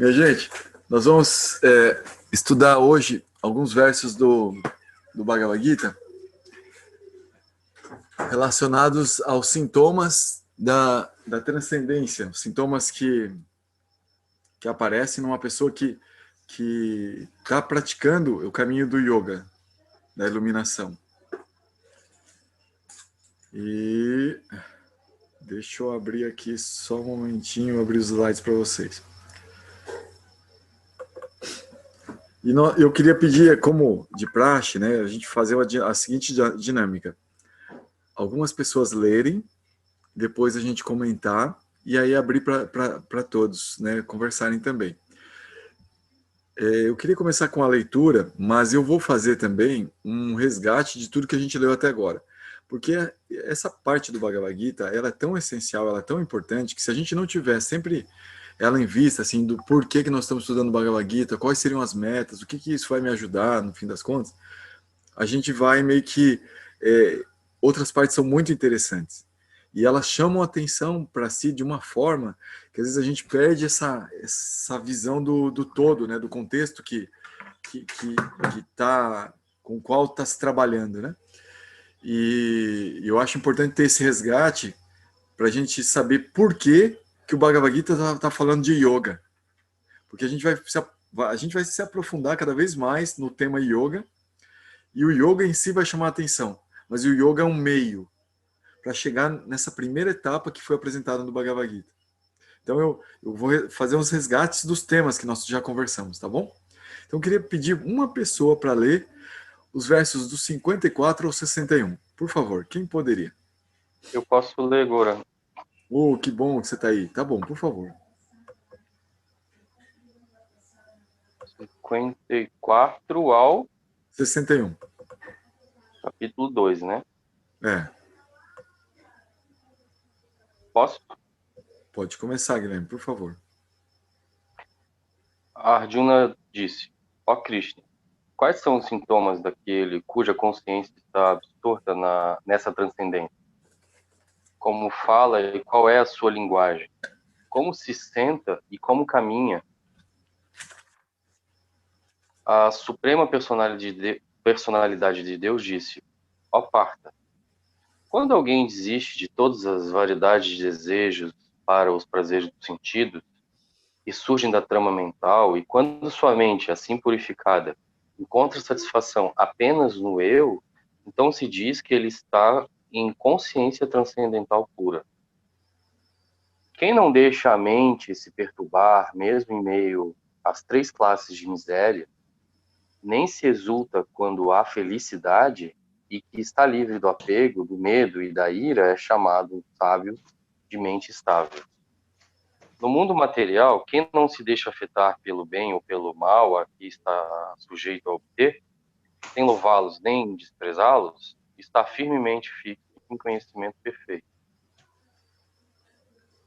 Minha gente, nós vamos estudar hoje alguns versos do Bhagavad Gita relacionados aos sintomas da transcendência, sintomas que aparecem numa pessoa que está praticando o caminho do yoga, da iluminação. E deixa eu abrir aqui só um momentinho, abrir os slides para vocês. E eu queria pedir, como de praxe, né, a gente fazer a seguinte dinâmica. Algumas pessoas lerem, depois a gente comentar, e aí abrir para todos, né, conversarem também. Eu queria começar com a leitura, mas eu vou fazer também um resgate de tudo que a gente leu até agora. Porque essa parte do Bhagavad Gita, ela é tão essencial, ela é tão importante, que se a gente não tiver sempre ela em vista, assim, do porquê que nós estamos estudando o Bhagavad Gita, quais seriam as metas, o que isso vai me ajudar, no fim das contas, a gente vai meio que... outras partes são muito interessantes. E elas chamam a atenção para si de uma forma que às vezes a gente perde essa visão do todo, né, do contexto com o qual está se trabalhando, né? E eu acho importante ter esse resgate para a gente saber por que o Bhagavad Gita está falando de yoga. Porque a gente vai se aprofundar cada vez mais no tema yoga, e o yoga em si vai chamar a atenção, mas o yoga é um meio para chegar nessa primeira etapa que foi apresentada no Bhagavad Gita. Então eu vou fazer uns resgates dos temas que nós já conversamos, tá bom? Então eu queria pedir uma pessoa para ler os versos do 54 ao 61. Por favor, quem poderia? Eu posso ler agora. Oh, que bom que você está aí. Tá bom, por favor. 54 ao 61. Capítulo 2, né? Posso? Pode começar, Guilherme, por favor. Arjuna disse: Ó Krishna, quais são os sintomas daquele cuja consciência está absorta nessa transcendência? Como fala e qual é a sua linguagem? Como se senta e como caminha? A suprema personalidade de Deus disse: Ó Partha, quando alguém desiste de todas as variedades de desejos para os prazeres dos sentidos, que surgem da trama mental, e quando sua mente, assim purificada, encontra satisfação apenas no eu, então se diz que ele está em consciência transcendental pura. Quem não deixa a mente se perturbar, mesmo em meio às 3 classes de miséria, nem se exulta quando há felicidade, e que está livre do apego, do medo e da ira, é chamado sábio de mente estável. No mundo material, quem não se deixa afetar pelo bem ou pelo mal a que está sujeito a obter, sem louvá-los nem desprezá-los, está firmemente fixo em conhecimento perfeito.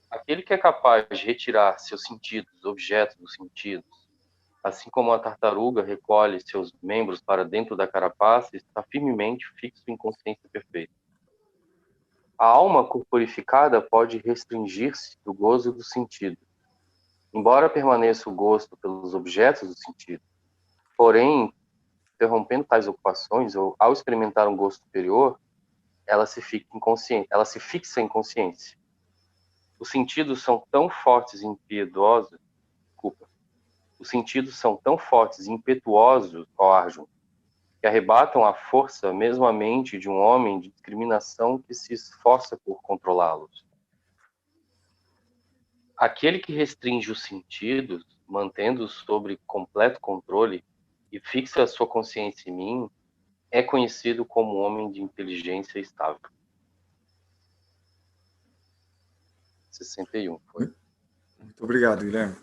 Aquele que é capaz de retirar seus sentidos, objetos dos sentidos, assim como a tartaruga recolhe seus membros para dentro da carapaça, está firmemente fixo em consciência perfeita. A alma corporificada pode restringir-se do gozo do sentido, embora permaneça o gosto pelos objetos do sentido. Porém, interrompendo tais ocupações, ou ao experimentar um gosto superior, ela se fixa em consciência. Os sentidos são tão fortes e impiedosos, os sentidos são tão fortes e impetuosos, ó Arjuna, que arrebatam a força mesmo a mente de um homem de discriminação que se esforça por controlá-los. Aquele que restringe os sentidos, mantendo-os sob completo controle, e fixa a sua consciência em mim, é conhecido como homem de inteligência estável. 61, foi. Muito obrigado, Guilherme.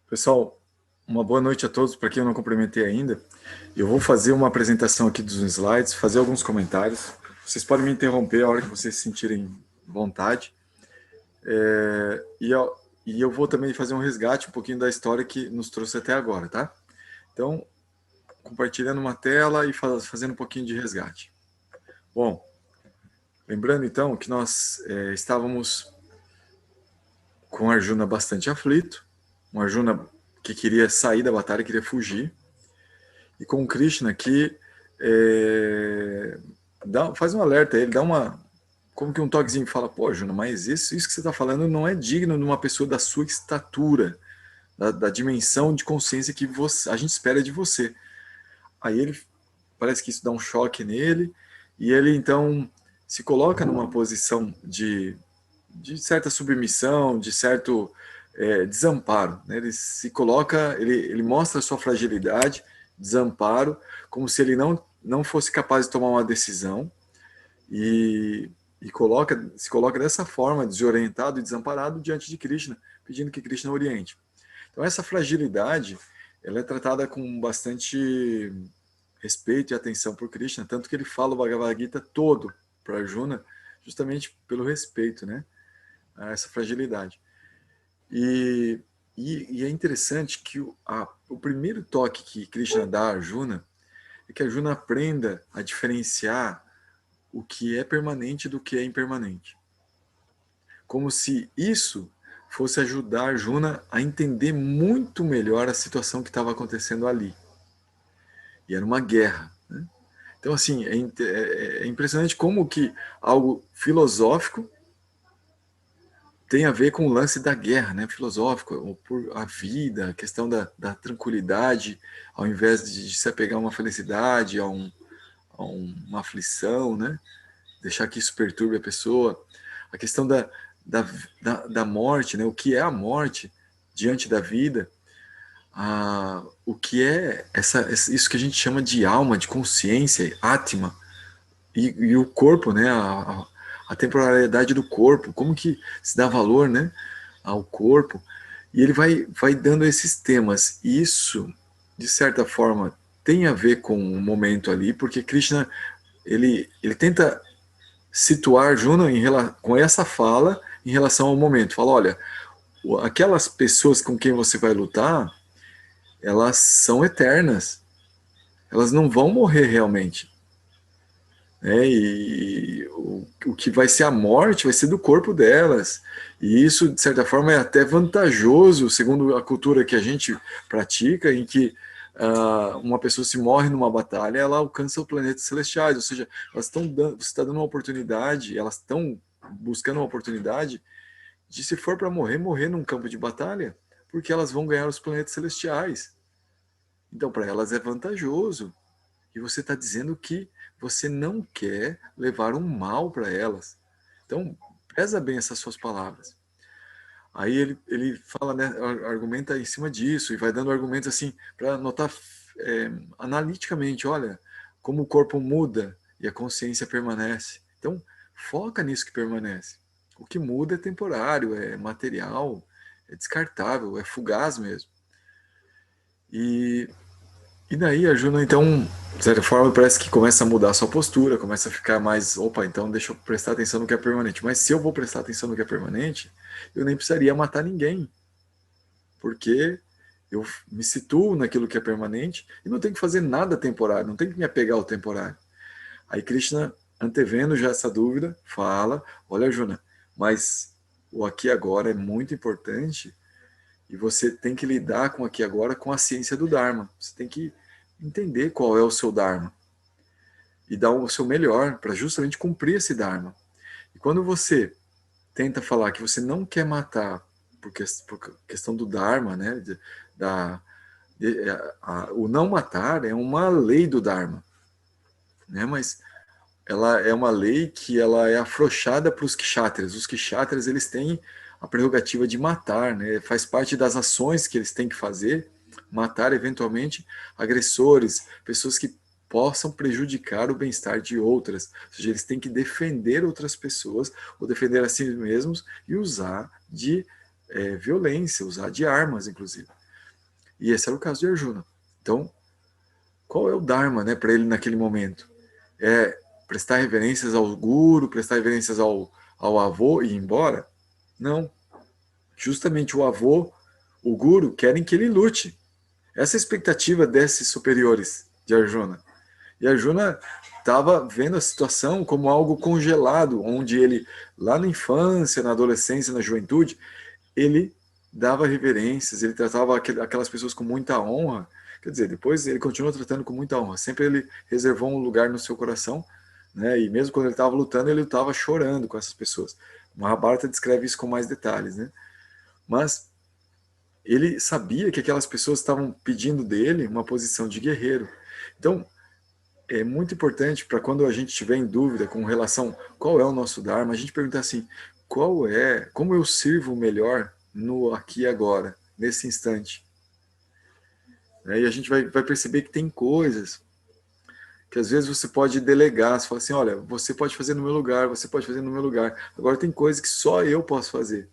Pessoal, uma boa noite a todos, para quem eu não cumprimentei ainda. Eu vou fazer uma apresentação aqui dos slides, fazer alguns comentários. Vocês podem me interromper a hora que vocês se sentirem vontade. E eu vou também fazer um resgate um pouquinho da história que nos trouxe até agora, tá? Então, compartilhando uma tela e fazendo um pouquinho de resgate. Bom, lembrando então que nós estávamos com Arjuna bastante aflito, um Arjuna que queria sair da batalha, queria fugir, e com Krishna que faz um alerta, ele dá como que um toquezinho, fala, pô, Arjuna, mas isso que você está falando não é digno de uma pessoa da sua estatura, da dimensão de consciência que a gente espera de você. Aí ele, parece que isso dá um choque nele, e ele então se coloca numa posição de certa submissão, de certo desamparo, né? Ele se coloca, ele mostra a sua fragilidade, desamparo, como se ele não fosse capaz de tomar uma decisão, e se coloca dessa forma, desorientado e desamparado diante de Krishna, pedindo que Krishna oriente. Então essa fragilidade, ela é tratada com bastante respeito e atenção por Krishna, tanto que ele fala o Bhagavad Gita todo para Arjuna, justamente pelo respeito, né, a essa fragilidade. E é interessante que o primeiro toque que Krishna dá a Arjuna é que Arjuna aprenda a diferenciar o que é permanente do que é impermanente. Como se isso fosse ajudar Arjuna a entender muito melhor a situação que estava acontecendo ali. E era uma guerra, né? Então, assim, é impressionante como que algo filosófico tem a ver com o lance da guerra, né? Filosófico, por a vida, a questão da tranquilidade, ao invés de se apegar a uma felicidade, a uma aflição, né? Deixar que isso perturbe a pessoa. A questão da morte, né? O que é a morte diante da vida, o que é isso que a gente chama de alma, de consciência, Atma, e o corpo, né? A temporalidade do corpo, como que se dá valor, né, ao corpo. E ele vai dando esses temas. E isso, de certa forma, tem a ver com o momento ali, porque Krishna, ele tenta situar Arjuna com essa fala em relação ao momento. Fala, olha, aquelas pessoas com quem você vai lutar, elas são eternas. Elas não vão morrer realmente. E o que vai ser a morte vai ser do corpo delas. E isso, de certa forma, é até vantajoso, segundo a cultura que a gente pratica, em que uma pessoa se morre numa batalha, ela alcança os planetas celestiais, ou seja, você está dando uma oportunidade, elas estão buscando uma oportunidade de, se for para morrer num campo de batalha, porque elas vão ganhar os planetas celestiais. Então, para elas é vantajoso. E você está dizendo que você não quer levar um mal para elas. Então, pesa bem essas suas palavras. Aí ele fala, né, argumenta em cima disso, e vai dando argumentos assim, para notar analiticamente, olha, como o corpo muda e a consciência permanece. Então, foca nisso que permanece. O que muda é temporário, é material, é descartável, é fugaz mesmo. E daí a Juno, então, de certa forma, parece que começa a mudar a sua postura, começa a ficar mais, opa, então deixa eu prestar atenção no que é permanente. Mas se eu vou prestar atenção no que é permanente, eu nem precisaria matar ninguém, porque eu me situo naquilo que é permanente e não tenho que fazer nada temporário, não tenho que me apegar ao temporário. Aí Krishna, antevendo já essa dúvida, fala, olha, Arjuna, mas o aqui e agora é muito importante e você tem que lidar com aqui e agora com a ciência do Dharma. Você tem que entender qual é o seu Dharma e dar o seu melhor para justamente cumprir esse Dharma. E quando você tenta falar que você não quer matar por questão do Dharma, né, o não matar é uma lei do Dharma, né, mas ela é uma lei que ela é afrouxada para os kshatras. Os kshatras, eles têm a prerrogativa de matar, né? Faz parte das ações que eles têm que fazer, matar eventualmente agressores, pessoas que possam prejudicar o bem-estar de outras. Ou seja, eles têm que defender outras pessoas, ou defender a si mesmos, e usar de violência, usar de armas, inclusive. E esse era o caso de Arjuna. Então, qual é o Dharma, né, para ele naquele momento? É prestar reverências ao guru, prestar reverências ao avô e ir embora? Não. Justamente o avô, o guru, querem que ele lute. Essa é a expectativa desses superiores de Arjuna. E Arjuna estava vendo a situação como algo congelado, onde ele, lá na infância, na adolescência, na juventude, ele dava reverências, ele tratava aquelas pessoas com muita honra. Quer dizer, depois ele continuou tratando com muita honra. Sempre ele reservou um lugar no seu coração, né? E mesmo quando ele estava lutando, ele estava chorando com essas pessoas. O Mahabharata descreve isso com mais detalhes, né? Mas ele sabia que aquelas pessoas estavam pedindo dele uma posição de guerreiro. Então, é muito importante para quando a gente estiver em dúvida com relação qual é o nosso Dharma, a gente perguntar assim, como eu sirvo melhor no aqui e agora, nesse instante. E a gente vai perceber que tem coisas que às vezes você pode delegar, você fala assim, olha, você pode fazer no meu lugar, você pode fazer no meu lugar. Agora tem coisas que só eu posso fazer.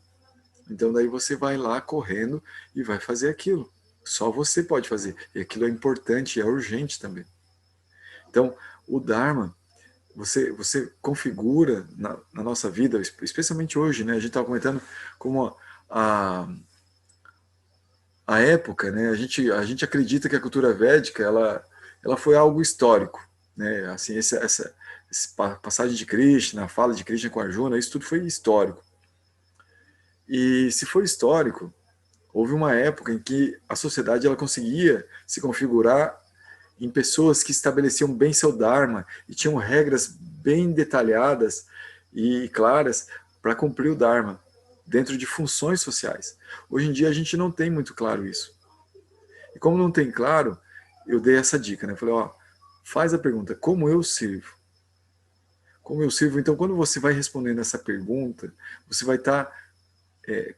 Então daí você vai lá correndo e vai fazer aquilo. Só você pode fazer. E aquilo é importante, é urgente também. Então, o Dharma, você configura na nossa vida, especialmente hoje, né? A gente estava comentando como a época, né? A gente acredita que a cultura védica ela foi algo histórico, né? Assim, essa passagem de Krishna, a fala de Krishna com Arjuna, isso tudo foi histórico. E se for histórico, houve uma época em que a sociedade ela conseguia se configurar em pessoas que estabeleciam bem seu Dharma e tinham regras bem detalhadas e claras para cumprir o Dharma dentro de funções sociais. Hoje em dia a gente não tem muito claro isso. E como não tem claro, eu dei essa dica, né? Eu falei, ó, faz a pergunta, como eu sirvo? Como eu sirvo? Então, quando você vai respondendo essa pergunta, você vai estar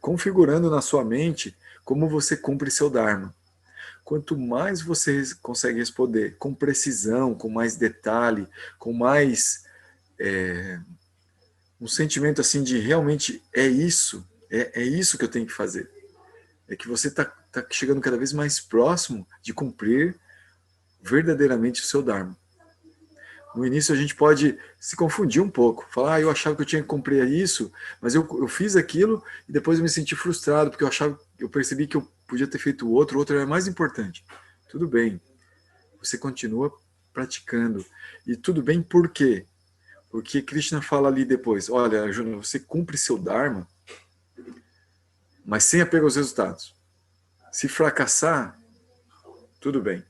configurando na sua mente como você cumpre seu Dharma. Quanto mais você consegue responder com precisão, com mais detalhe, com mais um sentimento assim de realmente é isso que eu tenho que fazer. É que você está chegando cada vez mais próximo de cumprir verdadeiramente o seu Dharma. No início a gente pode se confundir um pouco, falar, eu achava que eu tinha que cumprir isso, mas eu fiz aquilo e depois eu me senti frustrado porque eu percebi que eu podia ter feito o outro era mais importante. Tudo bem, você continua praticando. E tudo bem por quê? Porque Krishna fala ali depois, olha, Arjuna, você cumpre seu Dharma, mas sem apego aos resultados. Se fracassar, tudo bem.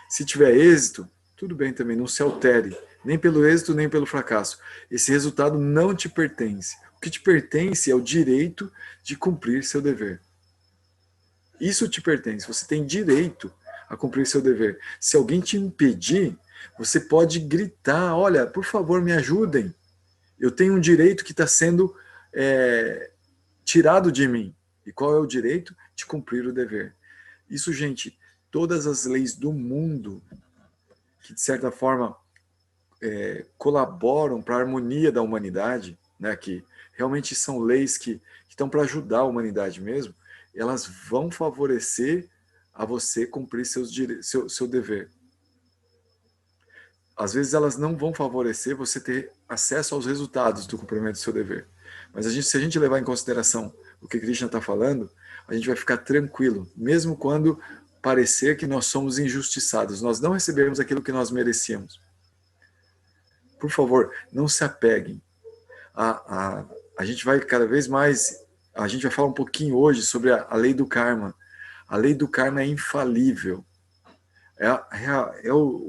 Se tiver êxito, tudo bem também, não se altere, nem pelo êxito, nem pelo fracasso. Esse resultado não te pertence. O que te pertence é o direito de cumprir seu dever. Isso te pertence, você tem direito a cumprir seu dever. Se alguém te impedir, você pode gritar, olha, por favor, me ajudem. Eu tenho um direito que está sendo tirado de mim. E qual é o direito? De cumprir o dever. Isso, gente, todas as leis do mundo que, de certa forma, colaboram para a harmonia da humanidade, né, que realmente são leis que estão para ajudar a humanidade mesmo, elas vão favorecer a você cumprir seu dever. Às vezes elas não vão favorecer você ter acesso aos resultados do cumprimento do seu dever. Mas se a gente levar em consideração o que Krishna está falando, a gente vai ficar tranquilo, mesmo quando parecer que nós somos injustiçados, nós não recebemos aquilo que nós merecíamos. Por favor, não se apeguem. A gente vai cada vez mais, a gente vai falar um pouquinho hoje sobre a lei do karma. A lei do karma é infalível.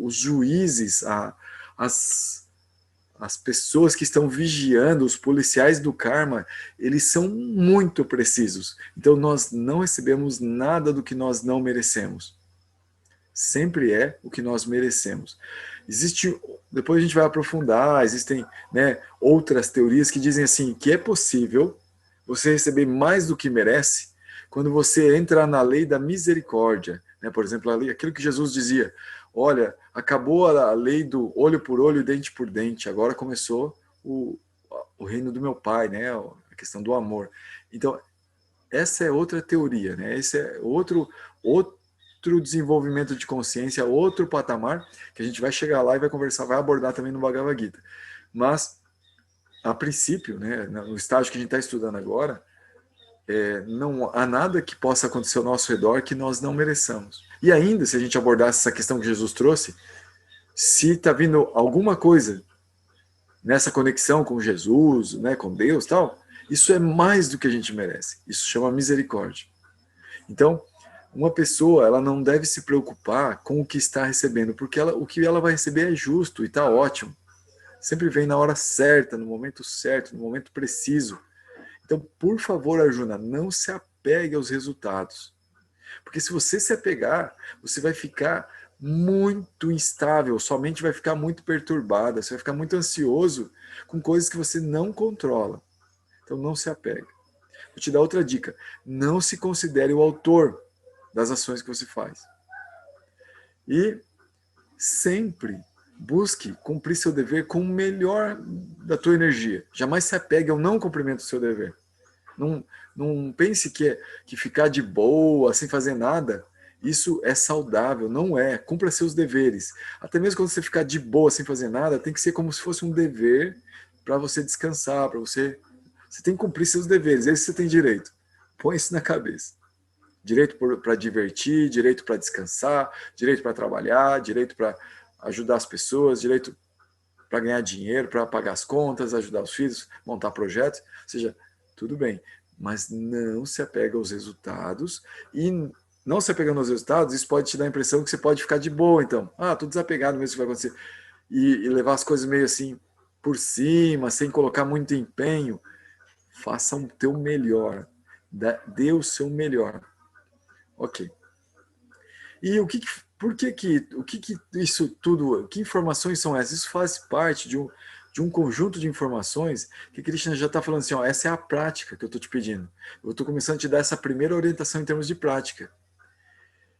Os juízes, as pessoas que estão vigiando, os policiais do karma, eles são muito precisos. Então nós não recebemos nada do que nós não merecemos. Sempre é o que nós merecemos. Depois a gente vai aprofundar, existem, né, outras teorias que dizem assim, que é possível você receber mais do que merece quando você entra na lei da misericórdia, né? Por exemplo, aquilo que Jesus dizia, olha, acabou a lei do olho por olho, dente por dente, agora começou o reino do meu Pai, né? A questão do amor. Então, essa é outra teoria, né? Esse é outro desenvolvimento de consciência, outro patamar, que a gente vai chegar lá e vai conversar, vai abordar também no Bhagavad Gita. Mas, a princípio, né, no estágio que a gente está estudando agora, não há nada que possa acontecer ao nosso redor que nós não mereçamos. E ainda, se a gente abordasse essa questão que Jesus trouxe, se está vindo alguma coisa nessa conexão com Jesus, né, com Deus, tal, Isso é mais do que a gente merece. Isso chama misericórdia. Então, uma pessoa, ela não deve se preocupar com o que está recebendo, porque o que ela vai receber é justo e está ótimo. Sempre vem na hora certa, no momento certo, no momento preciso. Então, por favor, Arjuna, não se apegue aos resultados. Porque se você se apegar, você vai ficar muito instável, sua mente vai ficar muito perturbada, você vai ficar muito ansioso com coisas que você não controla. Então não se apegue. Vou te dar outra dica. Não se considere o autor das ações que você faz. E sempre busque cumprir seu dever com o melhor da tua energia. Jamais se apegue ao não cumprimento do seu dever. Não pense que ficar de boa, sem fazer nada, isso é saudável. Não é. Cumpra seus deveres. Até mesmo quando você ficar de boa, sem fazer nada, tem que ser como se fosse um dever para você descansar, para você... Você tem que cumprir seus deveres. Esse você tem direito. Põe isso na cabeça. Direito para divertir, direito para descansar, direito para trabalhar, direito para ajudar as pessoas, direito para ganhar dinheiro, para pagar as contas, ajudar os filhos, montar projetos. Ou seja, tudo bem, mas não se apega aos resultados. E não se apegando aos resultados, isso pode te dar a impressão que você pode ficar de boa, então. Tô desapegado mesmo, isso vai acontecer. E levar as coisas meio assim por cima, sem colocar muito empenho. Faça o teu melhor. Dê o seu melhor. Ok. E o que isso tudo, que informações são essas? Isso faz parte de um conjunto de informações que Krishna já está falando assim, essa é a prática que eu estou te pedindo. Eu estou começando a te dar essa primeira orientação em termos de prática.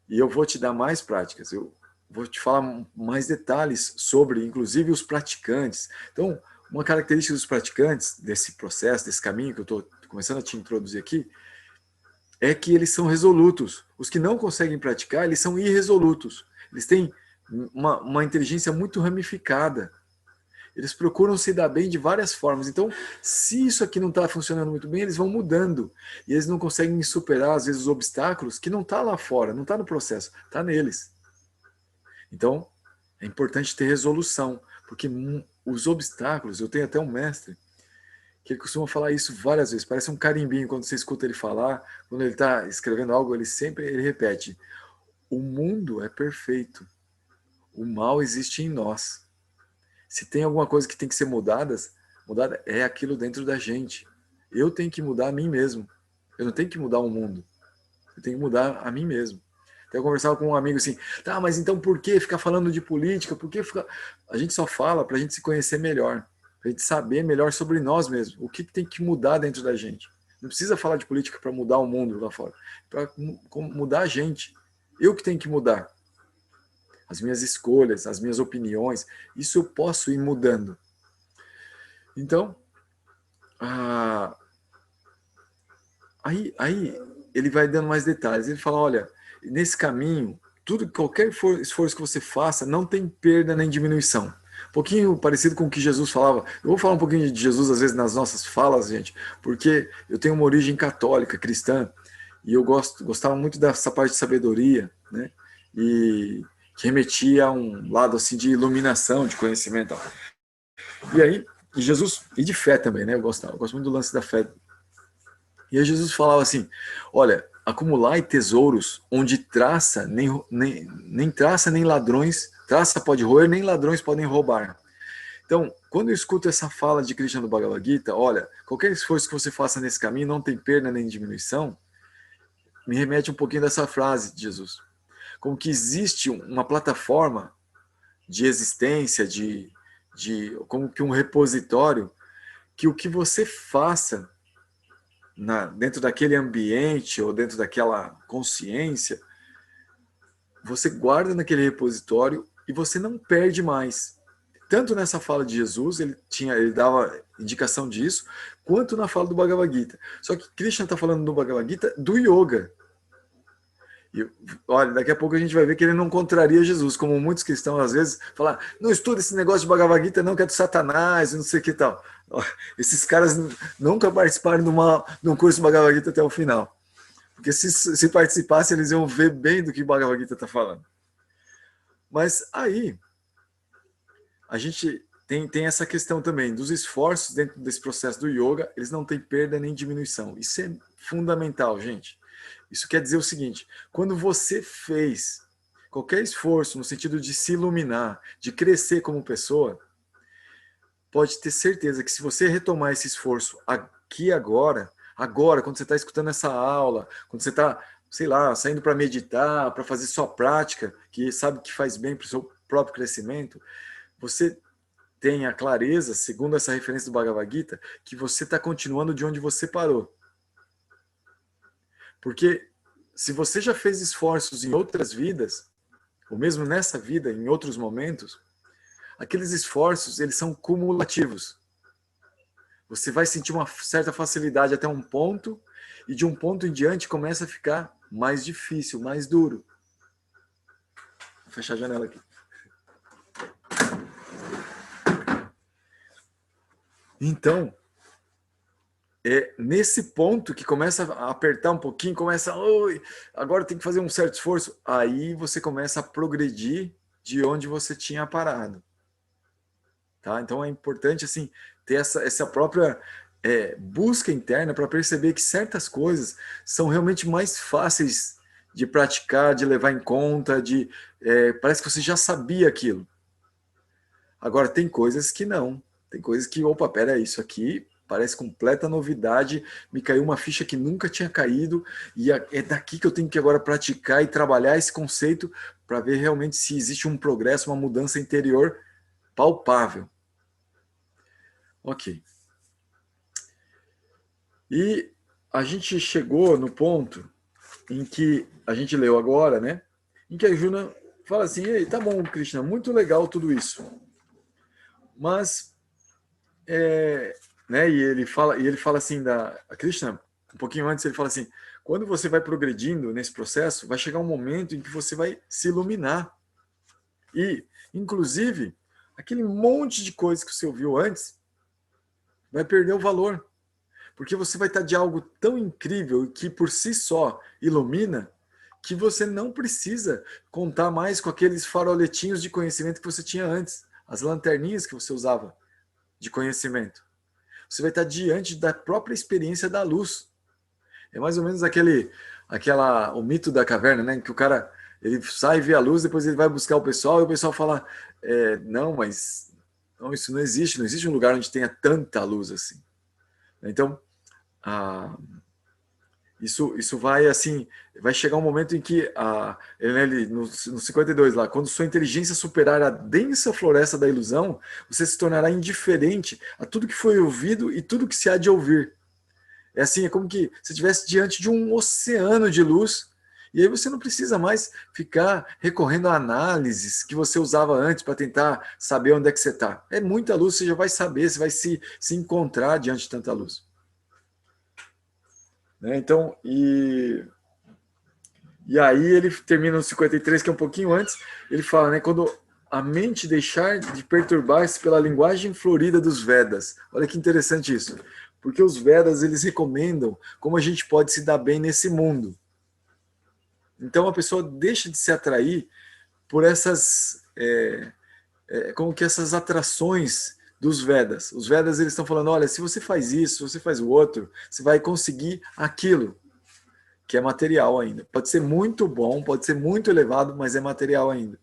E eu vou te dar mais práticas. Eu vou te falar mais detalhes sobre, inclusive, os praticantes. Então, uma característica dos praticantes, desse processo, desse caminho que eu estou começando a te introduzir aqui, é que eles são resolutos. Os que não conseguem praticar, eles são irresolutos. Eles têm uma inteligência muito ramificada. Eles procuram se dar bem de várias formas. Então, se isso aqui não está funcionando muito bem, eles vão mudando. E eles não conseguem superar, às vezes, os obstáculos que não está lá fora, não está no processo, está neles. Então, é importante ter resolução, porque os obstáculos, eu tenho até um mestre que ele costuma falar isso várias vezes, parece um carimbinho quando você escuta ele falar, quando ele está escrevendo algo, ele repete, o mundo é perfeito, o mal existe em nós. Se tem alguma coisa que tem que ser mudada é aquilo dentro da gente. Eu tenho que mudar a mim mesmo. Eu não tenho que mudar o mundo. Eu tenho que mudar a mim mesmo. Até eu conversava com um amigo assim, mas então por que ficar falando de política? Por que ficar... A gente só fala para a gente se conhecer melhor, para a gente saber melhor sobre nós mesmos. O que tem que mudar dentro da gente. Não precisa falar de política para mudar o mundo lá fora. Para mudar a gente. Eu que tenho que mudar. As minhas escolhas, as minhas opiniões, isso eu posso ir mudando. Então, aí ele vai dando mais detalhes. Ele fala, olha, nesse caminho, qualquer esforço que você faça, não tem perda nem diminuição. Um pouquinho parecido com o que Jesus falava. Eu vou falar um pouquinho de Jesus, às vezes, nas nossas falas, gente, porque eu tenho uma origem católica, cristã, e eu gostava muito dessa parte de sabedoria, né? E que remetia a um lado assim de iluminação, de conhecimento. E aí, Jesus, e de fé também, né? Eu gosto muito do lance da fé. E aí Jesus falava assim, olha, acumulai tesouros onde traça, nem traça, nem ladrões, traça pode roer, nem ladrões podem roubar. Então, quando eu escuto essa fala de Krishna no Bhagavad Gita, olha, qualquer esforço que você faça nesse caminho não tem perda nem diminuição, me remete um pouquinho dessa frase de Jesus. Como que existe uma plataforma de existência, como que um repositório, que o que você faça dentro daquele ambiente ou dentro daquela consciência, você guarda naquele repositório e você não perde mais. Tanto nessa fala de Jesus, ele dava indicação disso, quanto na fala do Bhagavad Gita. Só que Krishna está falando do Bhagavad Gita do yoga. E, olha, daqui a pouco a gente vai ver que ele não contraria Jesus, como muitos cristãos às vezes falam, não estuda esse negócio de Bhagavad Gita não, que é do Satanás, não sei o que tal. Esses caras nunca participaram de um curso de Bhagavad Gita até o final. Porque se participassem, eles iam ver bem do que Bhagavad Gita está falando. Mas aí, a gente tem essa questão também dos esforços dentro desse processo do yoga, eles não têm perda nem diminuição. Isso é fundamental, gente. Isso quer dizer o seguinte, quando você fez qualquer esforço no sentido de se iluminar, de crescer como pessoa, pode ter certeza que se você retomar esse esforço aqui agora, quando você está escutando essa aula, quando você está, sei lá, saindo para meditar, para fazer sua prática, que sabe que faz bem para o seu próprio crescimento, você tem a clareza, segundo essa referência do Bhagavad Gita, que você está continuando de onde você parou. Porque se você já fez esforços em outras vidas, ou mesmo nessa vida, em outros momentos, aqueles esforços, eles são cumulativos. Você vai sentir uma certa facilidade até um ponto, e de um ponto em diante começa a ficar mais difícil, mais duro. Vou fechar a janela aqui. Então, é nesse ponto que começa a apertar um pouquinho, começa, oi, agora tem que fazer um certo esforço, aí você começa a progredir de onde você tinha parado. Tá? Então é importante assim ter essa própria busca interna para perceber que certas coisas são realmente mais fáceis de praticar, de levar em conta, parece que você já sabia aquilo. Agora tem coisas que não. Tem coisas que, opa, pera, isso aqui parece completa novidade, me caiu uma ficha que nunca tinha caído, e é daqui que eu tenho que agora praticar e trabalhar esse conceito para ver realmente se existe um progresso, uma mudança interior palpável. Ok. E a gente chegou no ponto em que a gente leu agora, né? Em que a Juna fala assim, ei, tá bom, Krishna, muito legal tudo isso. Mas né, e ele fala assim a Krishna, um pouquinho antes ele fala assim, quando você vai progredindo nesse processo, vai chegar um momento em que você vai se iluminar. E, inclusive, aquele monte de coisas que você ouviu antes vai perder o valor. Porque você vai estar de algo tão incrível que por si só ilumina, que você não precisa contar mais com aqueles faroletinhos de conhecimento que você tinha antes, as lanterninhas que você usava de conhecimento. Você vai estar diante da própria experiência da luz. É mais ou menos o mito da caverna, né? Que o cara ele sai e vê a luz, depois ele vai buscar o pessoal e o pessoal fala, não, mas não, isso não existe um lugar onde tenha tanta luz assim. Então, isso vai assim, vai chegar um momento em que no 52 lá, quando sua inteligência superar a densa floresta da ilusão, você se tornará indiferente a tudo que foi ouvido e tudo que se há de ouvir. É assim, é como que você estivesse diante de um oceano de luz, e aí você não precisa mais ficar recorrendo a análises que você usava antes para tentar saber onde é que você está. É muita luz, você já vai saber, você vai se encontrar diante de tanta luz. Né? Então, e aí ele termina no 53, que é um pouquinho antes, ele fala, né, quando a mente deixar de perturbar-se pela linguagem florida dos Vedas. Olha que interessante isso. Porque os Vedas, eles recomendam como a gente pode se dar bem nesse mundo. Então a pessoa deixa de se atrair por essas, como que essas atrações dos Vedas. Os Vedas, eles estão falando, olha, se você faz isso, se você faz o outro, você vai conseguir aquilo, que é material ainda. Pode ser muito bom, pode ser muito elevado, mas é material ainda.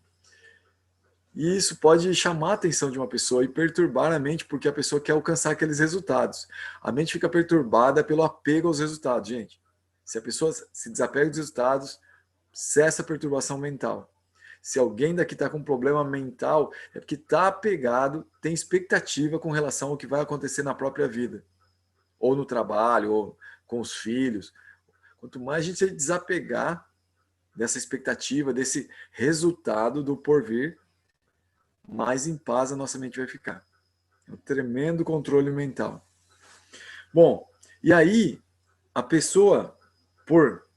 E isso pode chamar a atenção de uma pessoa e perturbar a mente, porque a pessoa quer alcançar aqueles resultados. A mente fica perturbada pelo apego aos resultados, gente. Se a pessoa se desapega dos resultados, cessa a perturbação mental. Se alguém daqui está com um problema mental, é porque está apegado, tem expectativa com relação ao que vai acontecer na própria vida. Ou no trabalho, ou com os filhos. Quanto mais a gente se desapegar dessa expectativa, desse resultado do porvir, mais em paz a nossa mente vai ficar. É um tremendo controle mental. Bom, e aí a pessoa, por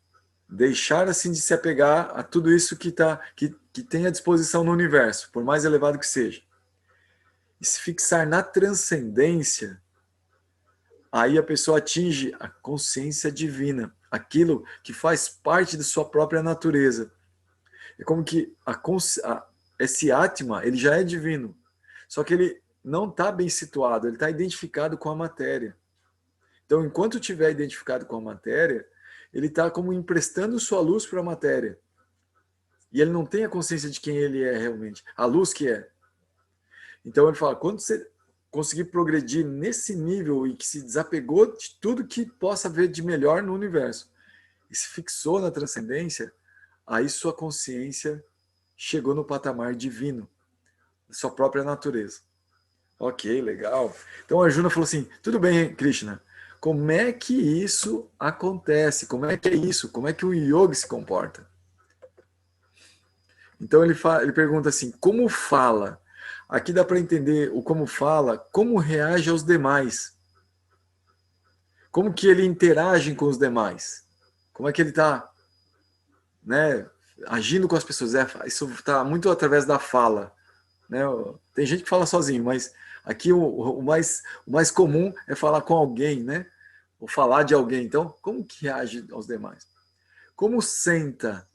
deixar assim de se apegar a tudo isso que tem à disposição no universo, por mais elevado que seja, e se fixar na transcendência, aí a pessoa atinge a consciência divina, aquilo que faz parte de sua própria natureza. É como que esse Atma, ele já é divino, só que ele não está bem situado, ele está identificado com a matéria. Então, enquanto estiver identificado com a matéria, ele está como emprestando sua luz para a matéria. E ele não tem a consciência de quem ele é realmente, a luz que é. Então ele fala, quando você conseguir progredir nesse nível e que se desapegou de tudo que possa haver de melhor no universo e se fixou na transcendência, aí sua consciência chegou no patamar divino, da sua própria natureza. Ok, legal. Então a Arjuna falou assim, tudo bem, Krishna, como é que isso acontece? Como é que é isso? Como é que o yogi se comporta? Então ele pergunta assim, como fala? Aqui dá para entender o como fala, como reage aos demais. Como que ele interage com os demais. Como é que ele está, né, agindo com as pessoas. Isso está muito através da fala. Né? Tem gente que fala sozinho, mas aqui o mais comum é falar com alguém, né? Ou falar de alguém. Então, como que reage aos demais? Como senta?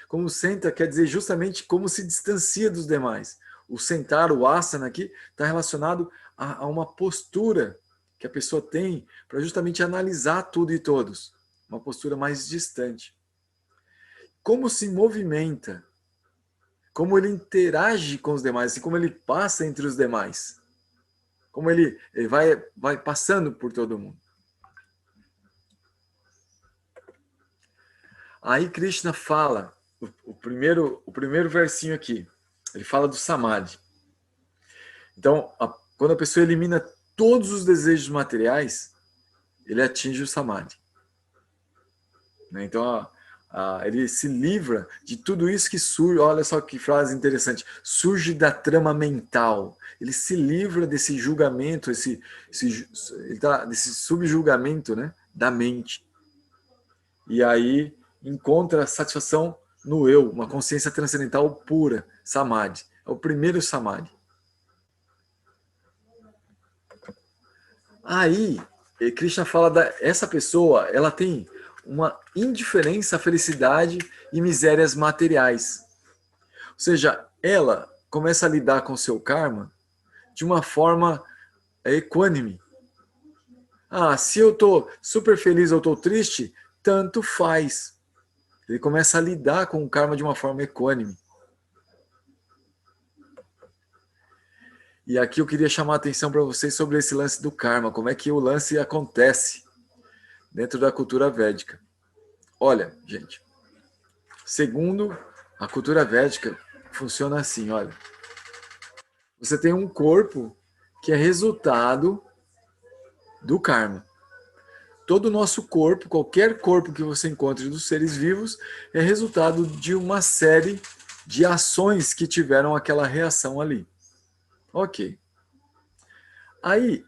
Como senta quer dizer justamente como se distancia dos demais. O sentar, o asana aqui, está relacionado a uma postura que a pessoa tem para justamente analisar tudo e todos. Uma postura mais distante. Como se movimenta? Como ele interage com os demais, assim, como ele passa entre os demais. Como ele vai passando por todo mundo. Aí Krishna fala, o primeiro versinho aqui, ele fala do samadhi. Então, quando a pessoa elimina todos os desejos materiais, ele atinge o samadhi. Então, ele se livra de tudo isso que surge, olha só que frase interessante, surge da trama mental. Ele se livra desse julgamento, desse subjulgamento, né, da mente. E aí encontra satisfação no eu, uma consciência transcendental pura, samadhi. É o primeiro samadhi. Aí, Krishna fala essa pessoa, ela tem uma indiferença à felicidade e misérias materiais. Ou seja, ela começa a lidar com o seu karma de uma forma equânime. Se eu estou super feliz ou estou triste, tanto faz. Ele começa a lidar com o karma de uma forma equânime. E aqui eu queria chamar a atenção para vocês sobre esse lance do karma, como é que o lance acontece dentro da cultura védica. Olha, gente, segundo a cultura védica, funciona assim, olha. Você tem um corpo que é resultado do karma. Todo o nosso corpo, qualquer corpo que você encontre dos seres vivos, é resultado de uma série de ações que tiveram aquela reação ali. Ok. Aí,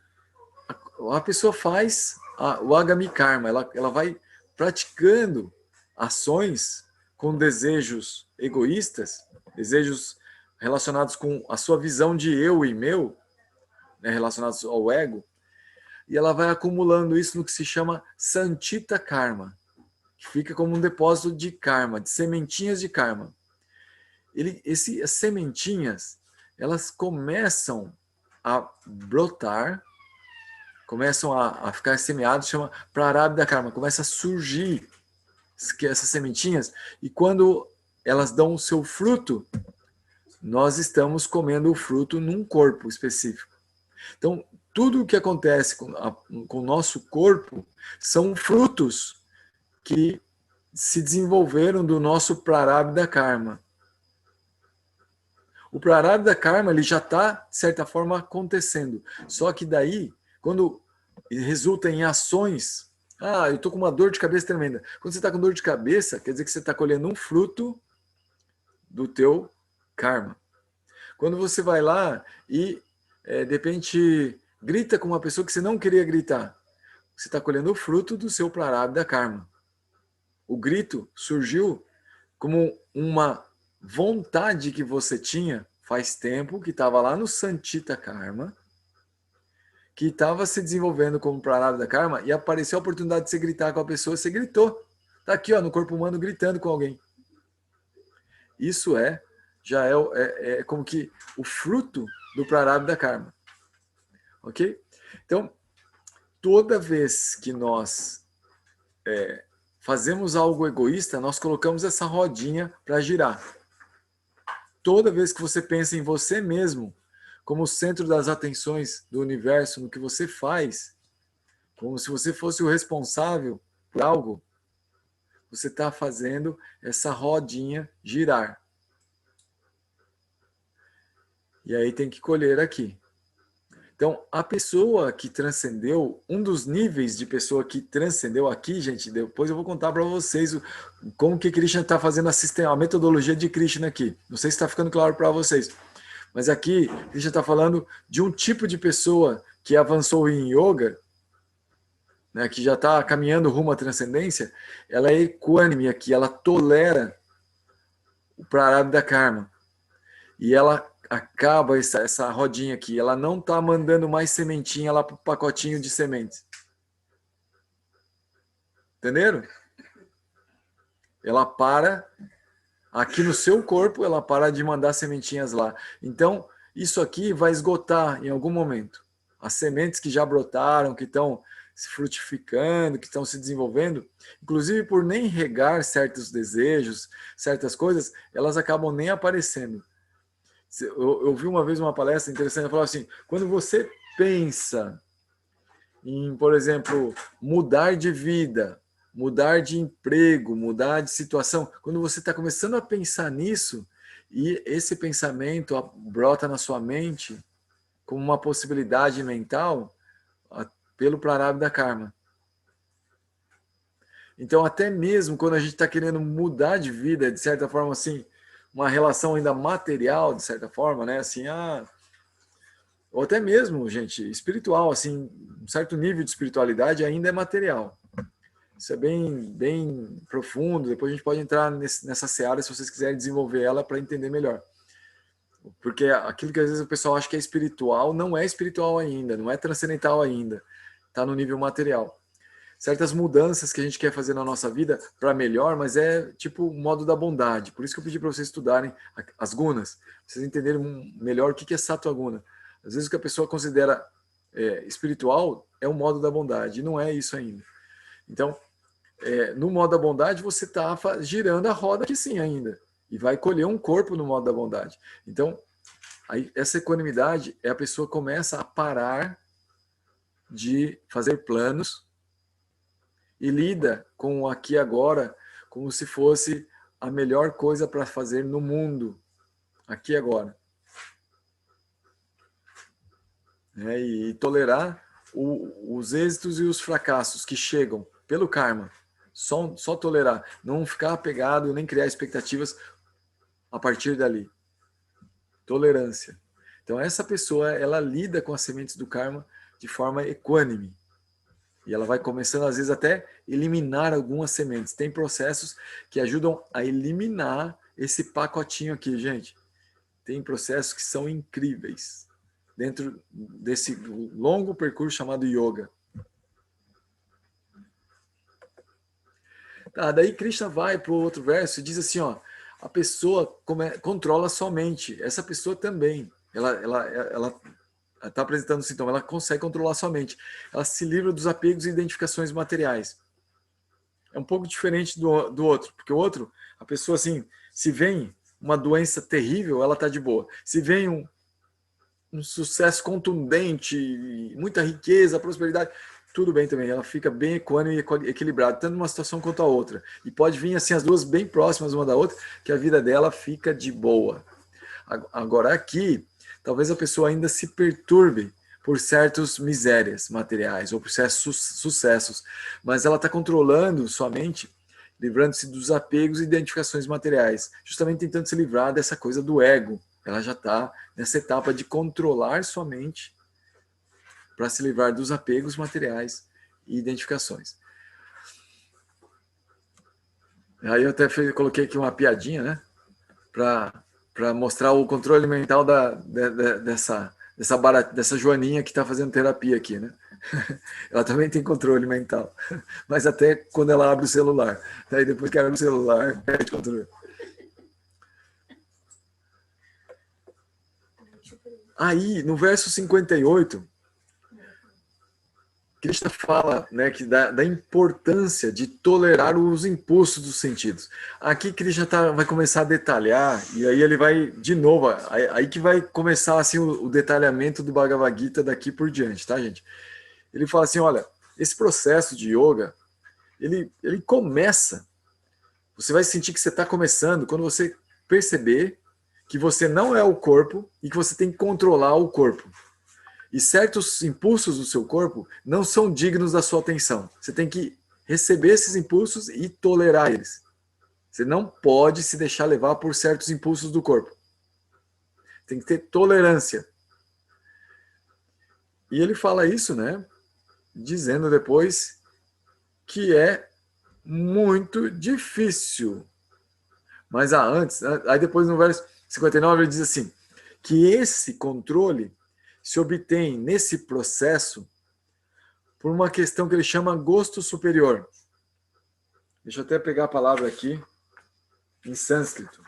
a pessoa faz o Agami Karma, ela vai praticando ações com desejos egoístas, desejos relacionados com a sua visão de eu e meu, né, relacionados ao ego, e ela vai acumulando isso no que se chama Santita Karma, que fica como um depósito de karma, de sementinhas de karma. As sementinhas, elas começam a brotar, começam a ficar semeadas, chama Prarabdha Karma, começa a surgir essas sementinhas, e quando elas dão o seu fruto, nós estamos comendo o fruto num corpo específico. Então, tudo o que acontece com o nosso corpo são frutos que se desenvolveram do nosso Prarabdha Karma. O Prarabdha Karma ele já está, de certa forma, acontecendo. Só que daí, quando resulta em ações, eu estou com uma dor de cabeça tremenda. Quando você está com dor de cabeça, quer dizer que você está colhendo um fruto do teu karma. Quando você vai lá e, de repente, grita com uma pessoa que você não queria gritar, você está colhendo o fruto do seu Prarabdha Karma. O grito surgiu como uma vontade que você tinha faz tempo, que estava lá no Santita Karma, que estava se desenvolvendo como Prarabdha Karma, e apareceu a oportunidade de você gritar com a pessoa, você gritou. Está aqui, no corpo humano, gritando com alguém. Isso já é como que o fruto do Prarabdha Karma. Ok? Então, toda vez que nós fazemos algo egoísta, nós colocamos essa rodinha para girar. Toda vez que você pensa em você mesmo, como o centro das atenções do universo, no que você faz, como se você fosse o responsável por algo, você está fazendo essa rodinha girar. E aí tem que colher aqui. Então, a pessoa que transcendeu, um dos níveis de pessoa que transcendeu aqui, gente, depois eu vou contar para vocês como que Krishna está fazendo a metodologia de Krishna aqui. Não sei se está ficando claro para vocês. Mas aqui, Krishna está falando de um tipo de pessoa que avançou em yoga, né, que já está caminhando rumo à transcendência. Ela é equânime aqui, ela tolera o prarabdha karma. E ela acaba essa rodinha aqui. Ela não está mandando mais sementinha lá para o pacotinho de sementes. Entenderam? Ela para aqui no seu corpo, ela para de mandar sementinhas lá. Então, isso aqui vai esgotar em algum momento. As sementes que já brotaram, que estão se frutificando, que estão se desenvolvendo, inclusive por nem regar certos desejos, certas coisas, elas acabam nem aparecendo. Eu vi uma vez uma palestra interessante, ela falou assim, quando você pensa em, por exemplo, mudar de vida, mudar de emprego, mudar de situação, quando você está começando a pensar nisso, e esse pensamento brota na sua mente como uma possibilidade mental, pelo prarabdha karma. Então, até mesmo quando a gente está querendo mudar de vida, de certa forma, assim, uma relação ainda material, de certa forma, né? Assim, ou até mesmo, gente, espiritual, assim, um certo nível de espiritualidade ainda é material. Isso é bem, bem profundo. Depois a gente pode entrar nessa seara se vocês quiserem desenvolver ela para entender melhor. Porque aquilo que às vezes o pessoal acha que é espiritual, não é espiritual ainda, não é transcendental ainda. Está no nível material. Certas mudanças que a gente quer fazer na nossa vida para melhor, mas é tipo o modo da bondade. Por isso que eu pedi para vocês estudarem as gunas, pra vocês entenderem melhor o que é sattva guna. Às vezes o que a pessoa considera espiritual é o modo da bondade, e não é isso ainda. Então, no modo da bondade, você está girando a roda aqui sim ainda, e vai colher um corpo no modo da bondade. Então, aí, essa equanimidade é a pessoa começa a parar de fazer planos e lida com o aqui e agora como se fosse a melhor coisa para fazer no mundo, aqui e agora. E tolerar os êxitos e os fracassos que chegam pelo karma. Só tolerar, não ficar apegado, nem criar expectativas a partir dali. Tolerância. Então essa pessoa, ela lida com as sementes do karma de forma equânime. E ela vai começando, às vezes, até eliminar algumas sementes. Tem processos que ajudam a eliminar esse pacotinho aqui, gente. Tem processos que são incríveis dentro desse longo percurso chamado yoga. Tá, daí Krishna vai para o outro verso e diz assim, ó, a pessoa controla sua mente. Essa pessoa também, ela está apresentando sintoma, ela consegue controlar sua mente. Ela se livra dos apegos e identificações materiais. É um pouco diferente do outro, porque o outro, a pessoa assim, se vem uma doença terrível, ela está de boa. Se vem um sucesso contundente, muita riqueza, prosperidade, tudo bem também. Ela fica bem equânime e equilibrada, tanto uma situação quanto a outra. E pode vir assim as duas bem próximas uma da outra, que a vida dela fica de boa. Agora aqui, talvez a pessoa ainda se perturbe por certas misérias materiais ou por certos sucessos, mas ela está controlando sua mente, livrando-se dos apegos e identificações materiais, justamente tentando se livrar dessa coisa do ego. Ela já está nessa etapa de controlar sua mente para se livrar dos apegos materiais e identificações. Aí eu até coloquei aqui uma piadinha, né? Para mostrar o controle mental dessa Joaninha que está fazendo terapia aqui, né? Ela também tem controle mental, mas até quando ela abre o celular. Aí depois que abre o celular, perde controle. Aí, no verso 58, Krishna fala, né, que da importância de tolerar os impulsos dos sentidos. Aqui Krishna vai começar a detalhar, e aí ele vai, de novo, aí que vai começar assim, o detalhamento do Bhagavad Gita daqui por diante, tá, gente? Ele fala assim, olha, esse processo de yoga, ele começa, você vai sentir que você está começando quando você perceber que você não é o corpo e que você tem que controlar o corpo. E certos impulsos do seu corpo não são dignos da sua atenção. Você tem que receber esses impulsos e tolerar eles. Você não pode se deixar levar por certos impulsos do corpo. Tem que ter tolerância. E ele fala isso, né? Dizendo depois que é muito difícil. Mas antes, aí depois no verso 59 ele diz assim, que esse controle se obtém nesse processo por uma questão que ele chama gosto superior. Deixa eu até pegar a palavra aqui em sânscrito.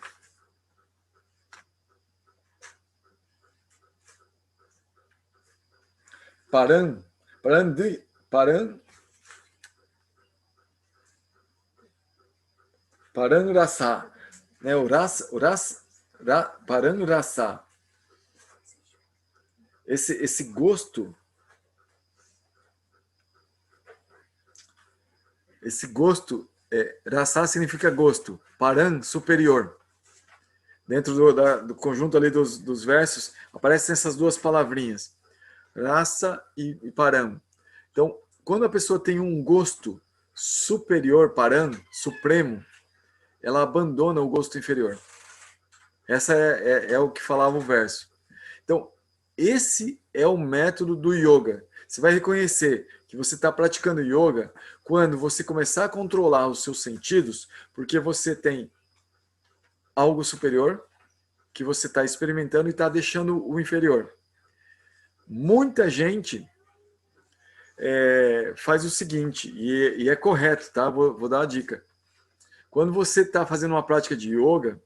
Paranurasa, né? Paranurasa. Esse gosto, rasa significa gosto, paran, superior. Dentro do conjunto ali dos versos, aparecem essas duas palavrinhas, rasa e paran. Então, quando a pessoa tem um gosto superior, paran, supremo, ela abandona o gosto inferior. Essa é o que falava o verso. Então, esse é o método do yoga. Você vai reconhecer que você está praticando yoga quando você começar a controlar os seus sentidos, porque você tem algo superior que você está experimentando e está deixando o inferior. Muita gente faz o seguinte, e é correto, tá? Vou dar uma dica. Quando você está fazendo uma prática de yoga,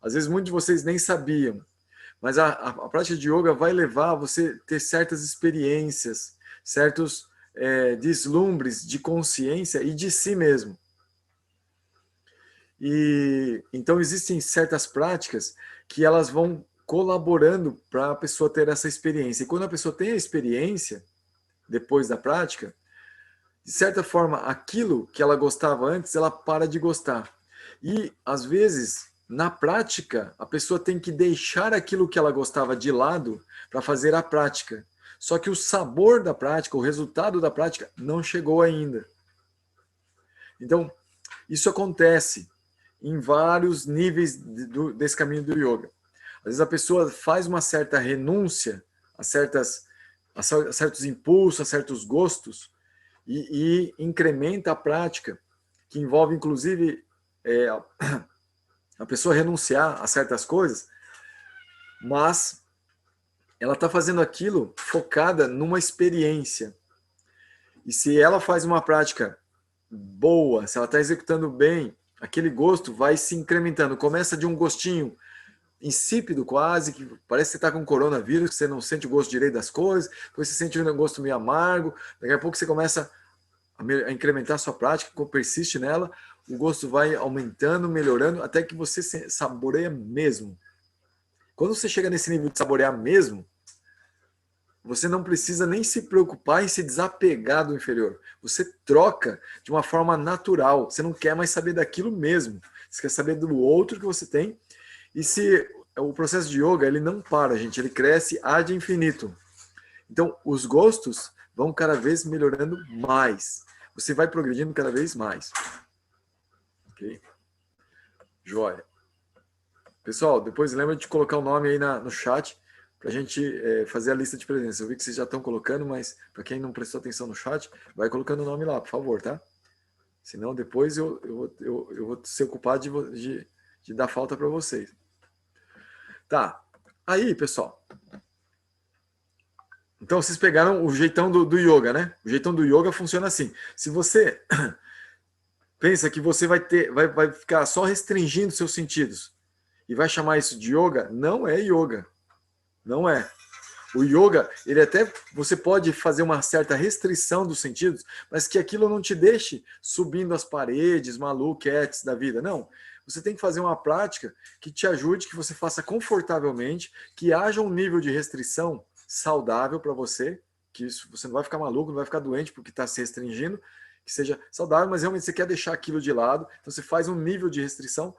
às vezes muitos de vocês nem sabiam, mas a prática de yoga vai levar a você ter certas experiências, certos deslumbres de consciência e de si mesmo. E então existem certas práticas que elas vão colaborando para a pessoa ter essa experiência. E quando a pessoa tem a experiência, depois da prática, de certa forma, aquilo que ela gostava antes, ela para de gostar. E, às vezes, na prática, a pessoa tem que deixar aquilo que ela gostava de lado para fazer a prática. Só que o sabor da prática, o resultado da prática, não chegou ainda. Então, isso acontece em vários níveis desse caminho do yoga. Às vezes a pessoa faz uma certa renúncia a certos impulsos, a certos gostos, e incrementa a prática, que envolve, inclusive, a pessoa renunciar a certas coisas, mas ela está fazendo aquilo focada numa experiência. E se ela faz uma prática boa, se ela está executando bem, aquele gosto vai se incrementando. Começa de um gostinho insípido quase, que parece que você está com coronavírus, que você não sente o gosto direito das coisas, depois você sente um gosto meio amargo, daqui a pouco você começa a incrementar a sua prática, persiste nela, o gosto vai aumentando, melhorando, até que você saboreia mesmo. Quando você chega nesse nível de saborear mesmo, você não precisa nem se preocupar em se desapegar do inferior. Você troca de uma forma natural. Você não quer mais saber daquilo mesmo. Você quer saber do outro que você tem. E se o processo de yoga, ele não para, gente. Ele cresce ad infinito. Então, os gostos vão cada vez melhorando mais. Você vai progredindo cada vez mais. Ok? Joia. Pessoal, depois lembra de colocar o nome aí no chat para a gente fazer a lista de presença. Eu vi que vocês já estão colocando, mas para quem não prestou atenção no chat, vai colocando o nome lá, por favor, tá? Senão depois eu vou ser ocupado de dar falta para vocês. Tá. Aí, pessoal. Então, vocês pegaram o jeitão do yoga, né? O jeitão do yoga funciona assim. Se você pensa que você vai ficar só restringindo seus sentidos e vai chamar isso de yoga, não é yoga. Não é. O yoga, ele até, você pode fazer uma certa restrição dos sentidos, mas que aquilo não te deixe subindo as paredes, maluquetes da vida. Não. Você tem que fazer uma prática que te ajude, que você faça confortavelmente, que haja um nível de restrição saudável para você, que isso, você não vai ficar maluco, não vai ficar doente porque está se restringindo, que seja saudável, mas realmente você quer deixar aquilo de lado, então você faz um nível de restrição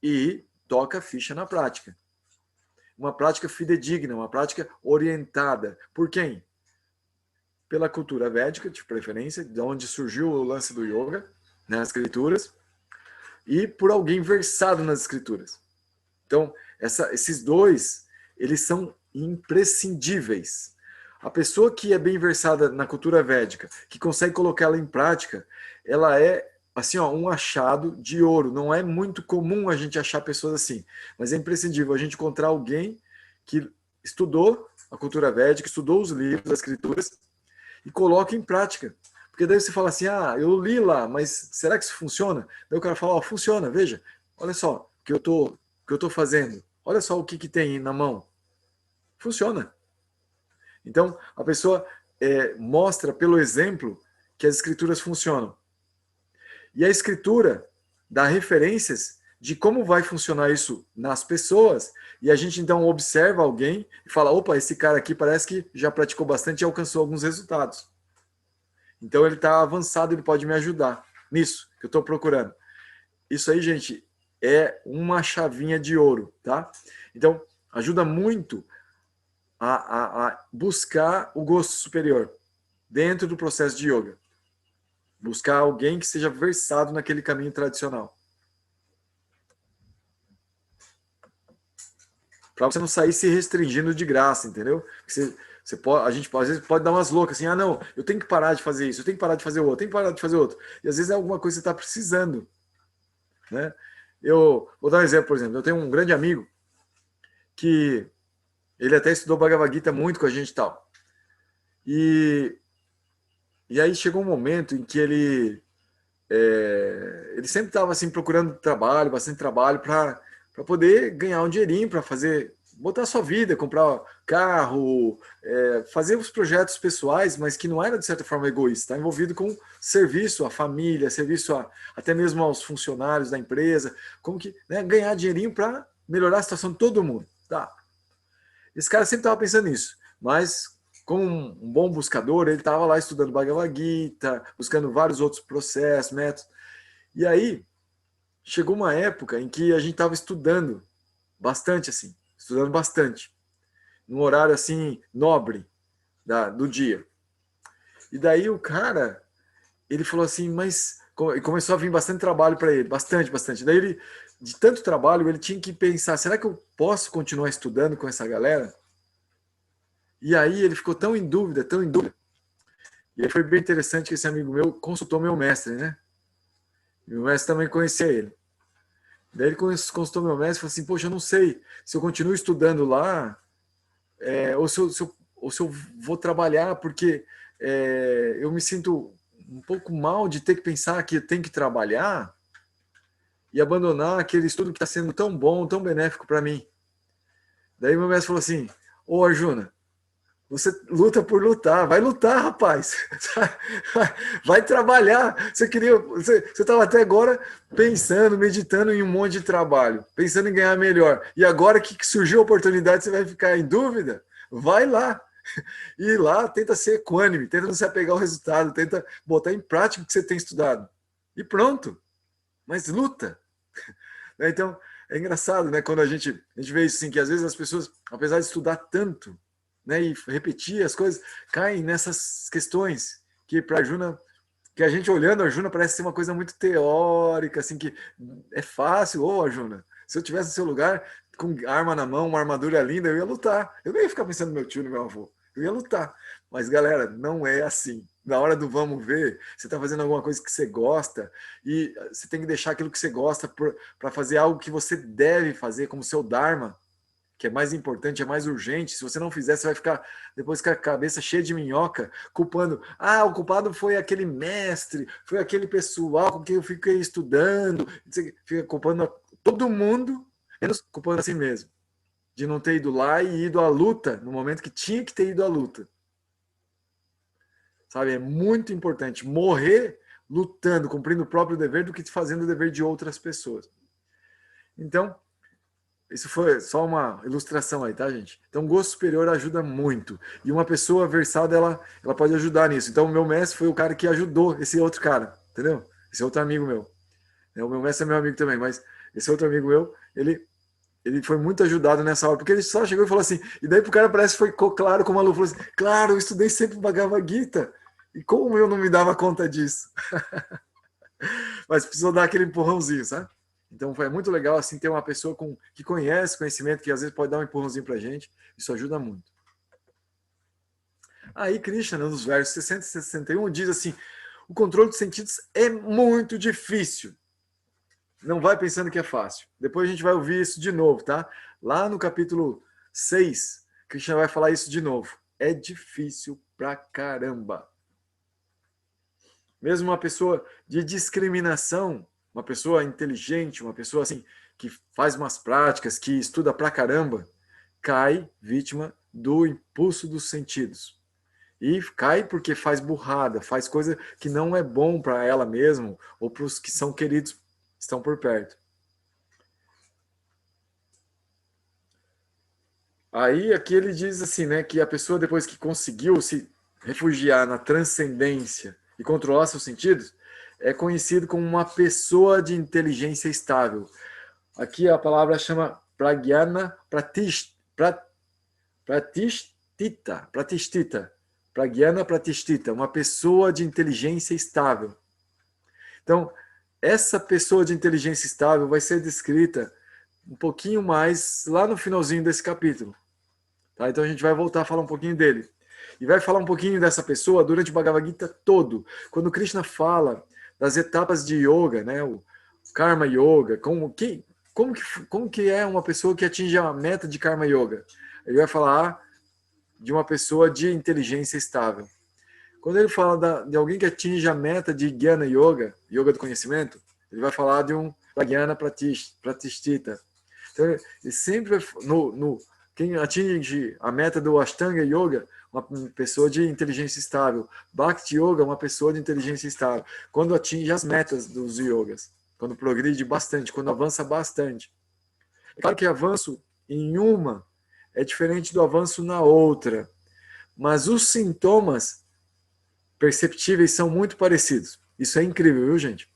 e toca a ficha na prática. Uma prática fidedigna, uma prática orientada. Por quem? Pela cultura védica, de preferência, de onde surgiu o lance do yoga, nas escrituras, e por alguém versado nas escrituras. Então, esses dois, eles são imprescindíveis. A pessoa que é bem versada na cultura védica, que consegue colocar ela em prática, ela é assim, ó, um achado de ouro. Não é muito comum a gente achar pessoas assim, mas é imprescindível a gente encontrar alguém que estudou a cultura védica, estudou os livros, as escrituras e coloca em prática. Porque daí você fala assim, ah, eu li lá, mas será que isso funciona? Daí o cara fala, ó, funciona, veja, olha só o que eu tô fazendo, olha só o que tem na mão. Funciona. Então, a pessoa mostra pelo exemplo que as escrituras funcionam. E a escritura dá referências de como vai funcionar isso nas pessoas, e a gente então observa alguém e fala, opa, esse cara aqui parece que já praticou bastante e alcançou alguns resultados. Então ele está avançado, ele pode me ajudar nisso que eu estou procurando. Isso aí, gente, é uma chavinha de ouro, tá? Então, ajuda muito a buscar o gosto superior dentro do processo de yoga. Buscar alguém que seja versado naquele caminho tradicional. Para você não sair se restringindo de graça, entendeu? Você pode, a gente às vezes pode dar umas loucas assim, ah não, eu tenho que parar de fazer isso, eu tenho que parar de fazer o outro, eu tenho que parar de fazer o outro. E às vezes é alguma coisa que você está precisando, né? Eu vou dar um exemplo, por exemplo, eu tenho um grande amigo que ele até estudou Bhagavad Gita muito com a gente e tal. E aí chegou um momento em que ele sempre estava assim procurando trabalho, bastante trabalho para poder ganhar um dinheirinho para fazer, botar a sua vida, comprar carro, fazer os projetos pessoais, mas que não era de certa forma egoísta, está envolvido com serviço à família, serviço até mesmo aos funcionários da empresa, como que, né, ganhar dinheirinho para melhorar a situação de todo mundo. Tá. Esse cara sempre estava pensando nisso, mas como um bom buscador, ele estava lá estudando Bhagavad Gita, buscando vários outros processos, métodos. E aí, chegou uma época em que a gente estava estudando bastante, assim, estudando bastante, num horário, assim, nobre do dia. E daí o cara, ele falou assim, mas... E começou a vir bastante trabalho para ele, bastante, bastante. Daí ele, de tanto trabalho, ele tinha que pensar, será que eu posso continuar estudando com essa galera? E aí ele ficou tão em dúvida, tão em dúvida. E aí foi bem interessante que esse amigo meu consultou meu mestre, né? E o mestre também conhecia ele. Daí ele consultou meu mestre e falou assim, poxa, eu não sei se eu continuo estudando lá ou se eu vou trabalhar, porque eu me sinto um pouco mal de ter que pensar que eu tenho que trabalhar e abandonar aquele estudo que está sendo tão bom, tão benéfico para mim. Daí meu mestre falou assim, ô Arjuna, você luta por lutar, vai lutar, rapaz. Vai trabalhar. Você estava até agora pensando, meditando em um monte de trabalho, pensando em ganhar melhor. E agora que surgiu a oportunidade, você vai ficar em dúvida? Vai lá. E lá tenta ser equânime, tenta não se apegar ao resultado, tenta botar em prática o que você tem estudado. E pronto. Mas luta. Então, é engraçado, né? Quando a gente vê isso assim, que às vezes as pessoas, apesar de estudar tanto, né, e repetir as coisas, caem nessas questões que para Arjuna, que a gente olhando a Arjuna parece ser uma coisa muito teórica, assim, que é fácil. Ô Arjuna, se eu tivesse no seu lugar, com arma na mão, uma armadura linda, eu ia lutar. Eu não ia ficar pensando no meu tio, no meu avô. Eu ia lutar. Mas, galera, não é assim. Na hora do vamos ver, você está fazendo alguma coisa que você gosta e você tem que deixar aquilo que você gosta para fazer algo que você deve fazer como seu dharma, que é mais importante, é mais urgente. Se você não fizer, você vai ficar depois com a cabeça cheia de minhoca, culpando. Ah, o culpado foi aquele mestre, foi aquele pessoal com quem eu fiquei estudando. Você fica culpando todo mundo, menos culpando a si mesmo. de não ter ido lá e ido à luta no momento que tinha que ter ido à luta. Sabe, é muito importante morrer lutando, cumprindo o próprio dever, do que fazendo o dever de outras pessoas. Então, isso foi só uma ilustração aí, tá, gente? Então, gosto superior ajuda muito. E uma pessoa versada, ela pode ajudar nisso. Então, o meu mestre foi o cara que ajudou esse outro cara, entendeu? Esse outro amigo meu. O meu mestre é meu amigo também, mas esse outro amigo meu, ele foi muito ajudado nessa hora, porque ele só chegou e falou assim, e daí pro cara parece que ficou claro, como a Lu falou assim, claro, eu estudei sempre Bhagavad Gita, e como eu não me dava conta disso? Mas precisou dar aquele empurrãozinho, sabe? Então foi muito legal assim ter uma pessoa que conhece conhecimento, que às vezes pode dar um empurrãozinho pra gente, isso ajuda muito. Aí Krishna, nos versos 60 e 61, diz assim, o controle dos sentidos é muito difícil. Não vai pensando que é fácil. Depois a gente vai ouvir isso de novo, tá? Lá no capítulo 6, Krishna vai falar isso de novo. É difícil pra caramba. Mesmo uma pessoa de discriminação, uma pessoa inteligente, uma pessoa assim que faz umas práticas, que estuda pra caramba, cai vítima do impulso dos sentidos. E cai porque faz burrada, faz coisa que não é bom para ela mesma ou para os que são queridos, estão por perto. Aí aqui ele diz assim, né, que a pessoa depois que conseguiu se refugiar na transcendência e controlar seus sentidos, é conhecido como uma pessoa de inteligência estável. Aqui a palavra chama pragyana pratishtita, pragyana pratishtita, uma pessoa de inteligência estável. Então, essa pessoa de inteligência estável vai ser descrita um pouquinho mais lá no finalzinho desse capítulo. Tá? Então a gente vai voltar a falar um pouquinho dele. E vai falar um pouquinho dessa pessoa durante o Bhagavad Gita todo. Quando Krishna das etapas de yoga, né? O Karma Yoga, como que é uma pessoa que atinge a meta de Karma Yoga? Ele vai falar de uma pessoa de inteligência estável. Quando ele fala de alguém que atinge a meta de Jnana Yoga, Yoga do conhecimento, ele vai falar de um Jnana Pratishtita. Então, ele sempre, quem atinge a meta do Ashtanga Yoga, uma pessoa de inteligência estável. Bhakti Yoga, uma pessoa de inteligência estável. Quando atinge as metas dos yogas, quando progride bastante, quando avança bastante. É claro que avanço em uma é diferente do avanço na outra, mas os sintomas perceptíveis são muito parecidos. Isso é incrível, viu, gente?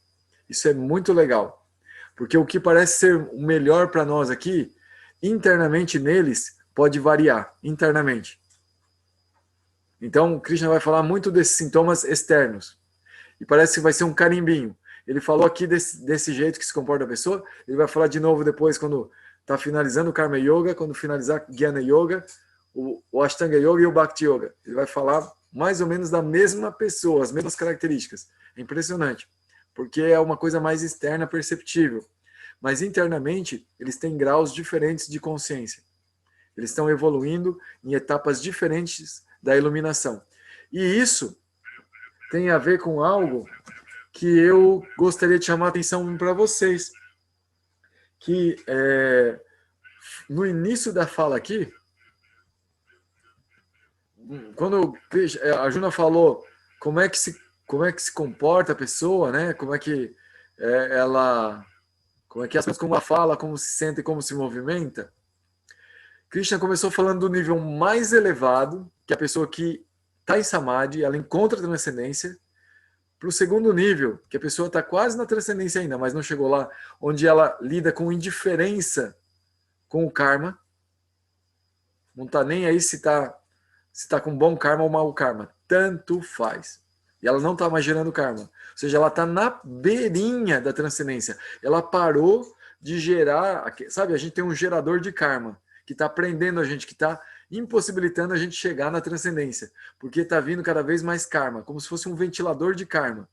Isso é muito legal. Porque o que parece ser o melhor para nós aqui, internamente neles, pode variar, internamente. Então, o Krishna vai falar muito desses sintomas externos. E parece que vai ser um carimbinho. Ele falou aqui desse jeito que se comporta a pessoa, ele vai falar de novo depois, quando está finalizando o Karma Yoga, quando finalizar Jnana Yoga, o Ashtanga Yoga e o Bhakti Yoga. Ele vai falar mais ou menos da mesma pessoa, as mesmas características. É impressionante, porque é uma coisa mais externa, perceptível. Mas internamente, eles têm graus diferentes de consciência. Eles estão evoluindo em etapas diferentes da iluminação. E isso tem a ver com algo que eu gostaria de chamar a atenção para vocês. Que no início da fala aqui, quando a Juna falou como é que se comporta a pessoa, né? Como é que as pessoas, como ela fala, como se sente, como se movimenta. Krishna começou falando do nível mais elevado, que é a pessoa que está em Samadhi, ela encontra a transcendência, para o segundo nível, que a pessoa está quase na transcendência ainda, mas não chegou lá, onde ela lida com indiferença com o karma, não está nem aí se está com bom karma ou mau karma, tanto faz. E ela não está mais gerando karma, ou seja, ela está na beirinha da transcendência, ela parou de gerar, sabe, a gente tem um gerador de karma, que está prendendo a gente, que está impossibilitando a gente chegar na transcendência, porque está vindo cada vez mais karma, como se fosse um ventilador de karma.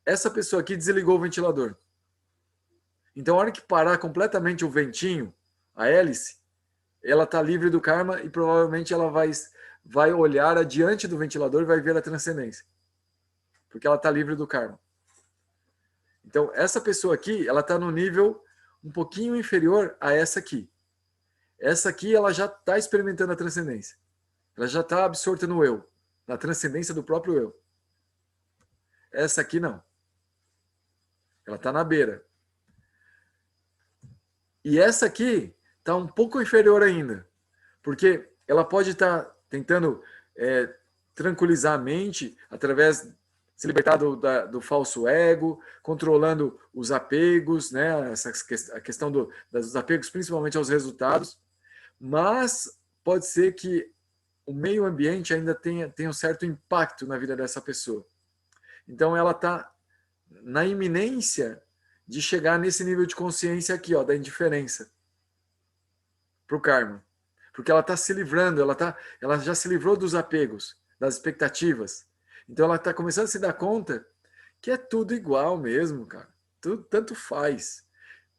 Essa pessoa aqui desligou o ventilador. Então, a hora que parar completamente o ventinho, a hélice, ela está livre do karma e provavelmente ela vai olhar adiante do ventilador e vai ver a transcendência, porque ela está livre do karma. Então, essa pessoa aqui, ela está no nível um pouquinho inferior a essa aqui. Essa aqui, ela já está experimentando a transcendência. Ela já está absorta no eu, na transcendência do próprio eu. Essa aqui não. Ela está na beira. E essa aqui está um pouco inferior ainda, porque ela pode estar tentando tranquilizar a mente através de se libertar do falso ego, controlando os apegos, né? A questão dos apegos, principalmente aos resultados, mas pode ser que o meio ambiente ainda tenha um certo impacto na vida dessa pessoa. Então ela está na iminência de chegar nesse nível de consciência aqui, ó, da indiferença para o karma. Porque ela está se livrando, ela já se livrou dos apegos, das expectativas. Então ela está começando a se dar conta que é tudo igual mesmo, cara. Tudo, tanto faz.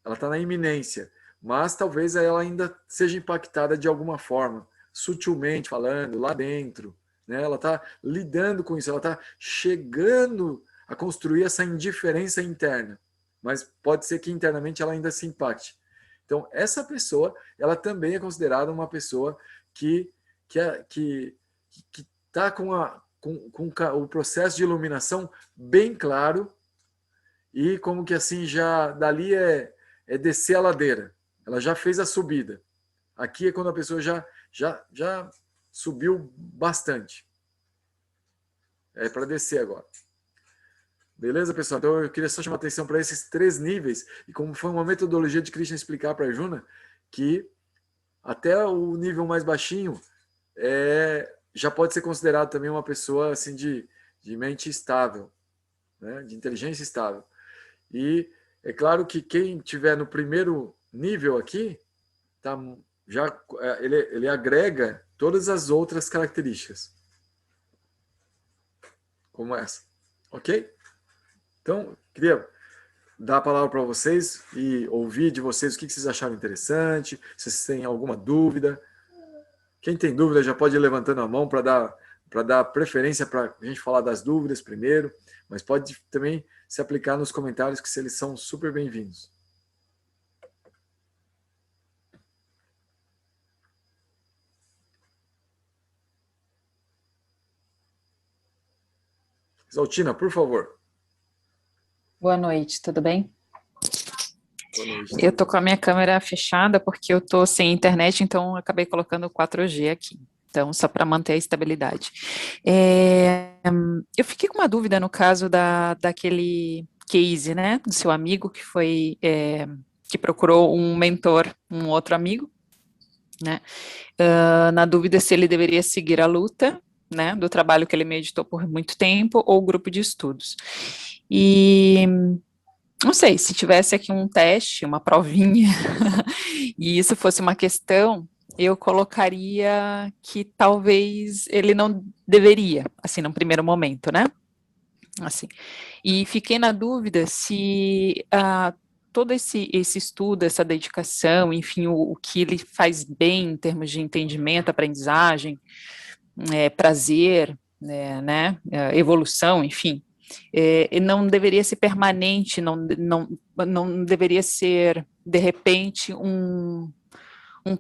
Ela está na iminência, mas talvez ela ainda seja impactada de alguma forma, sutilmente falando, lá dentro. Né? Ela está lidando com isso, ela está chegando a construir essa indiferença interna. Mas pode ser que internamente ela ainda se impacte. Então, essa pessoa, ela também é considerada uma pessoa que está com o processo de iluminação bem claro e como que assim já dali é descer a ladeira. Ela já fez a subida. Aqui é quando a pessoa já subiu bastante. É para descer agora. Beleza, pessoal? Então eu queria só chamar a atenção para esses 3 níveis, e como foi uma metodologia de Krishna explicar para a Arjuna, que até o nível mais baixinho já pode ser considerado também uma pessoa assim de mente estável, né? De inteligência estável. E é claro que quem tiver no primeiro nível aqui, tá, ele agrega todas as outras características, como essa. Ok? Então, queria dar a palavra para vocês e ouvir de vocês o que vocês acharam interessante, se vocês têm alguma dúvida. Quem tem dúvida já pode ir levantando a mão para dar preferência para a gente falar das dúvidas primeiro, mas pode também se aplicar nos comentários, que eles são super bem-vindos. Exaltina, por favor. Boa noite, tudo bem? Boa noite. Eu tô com a minha câmera fechada porque eu tô sem internet, então eu acabei colocando 4G aqui. Então, só para manter a estabilidade. Eu fiquei com uma dúvida no caso daquele case, né, do seu amigo que foi, que procurou um mentor, um outro amigo, né, na dúvida se ele deveria seguir a luta, né, do trabalho que ele meditou por muito tempo ou o grupo de estudos. E não sei, se tivesse aqui um teste, uma provinha, e isso fosse uma questão, eu colocaria que talvez ele não deveria, assim, num primeiro momento, né? Assim. E fiquei na dúvida se todo esse estudo, essa dedicação, enfim, o que ele faz bem em termos de entendimento, aprendizagem, prazer, né, evolução, enfim, não deveria ser permanente, não deveria ser, de repente, um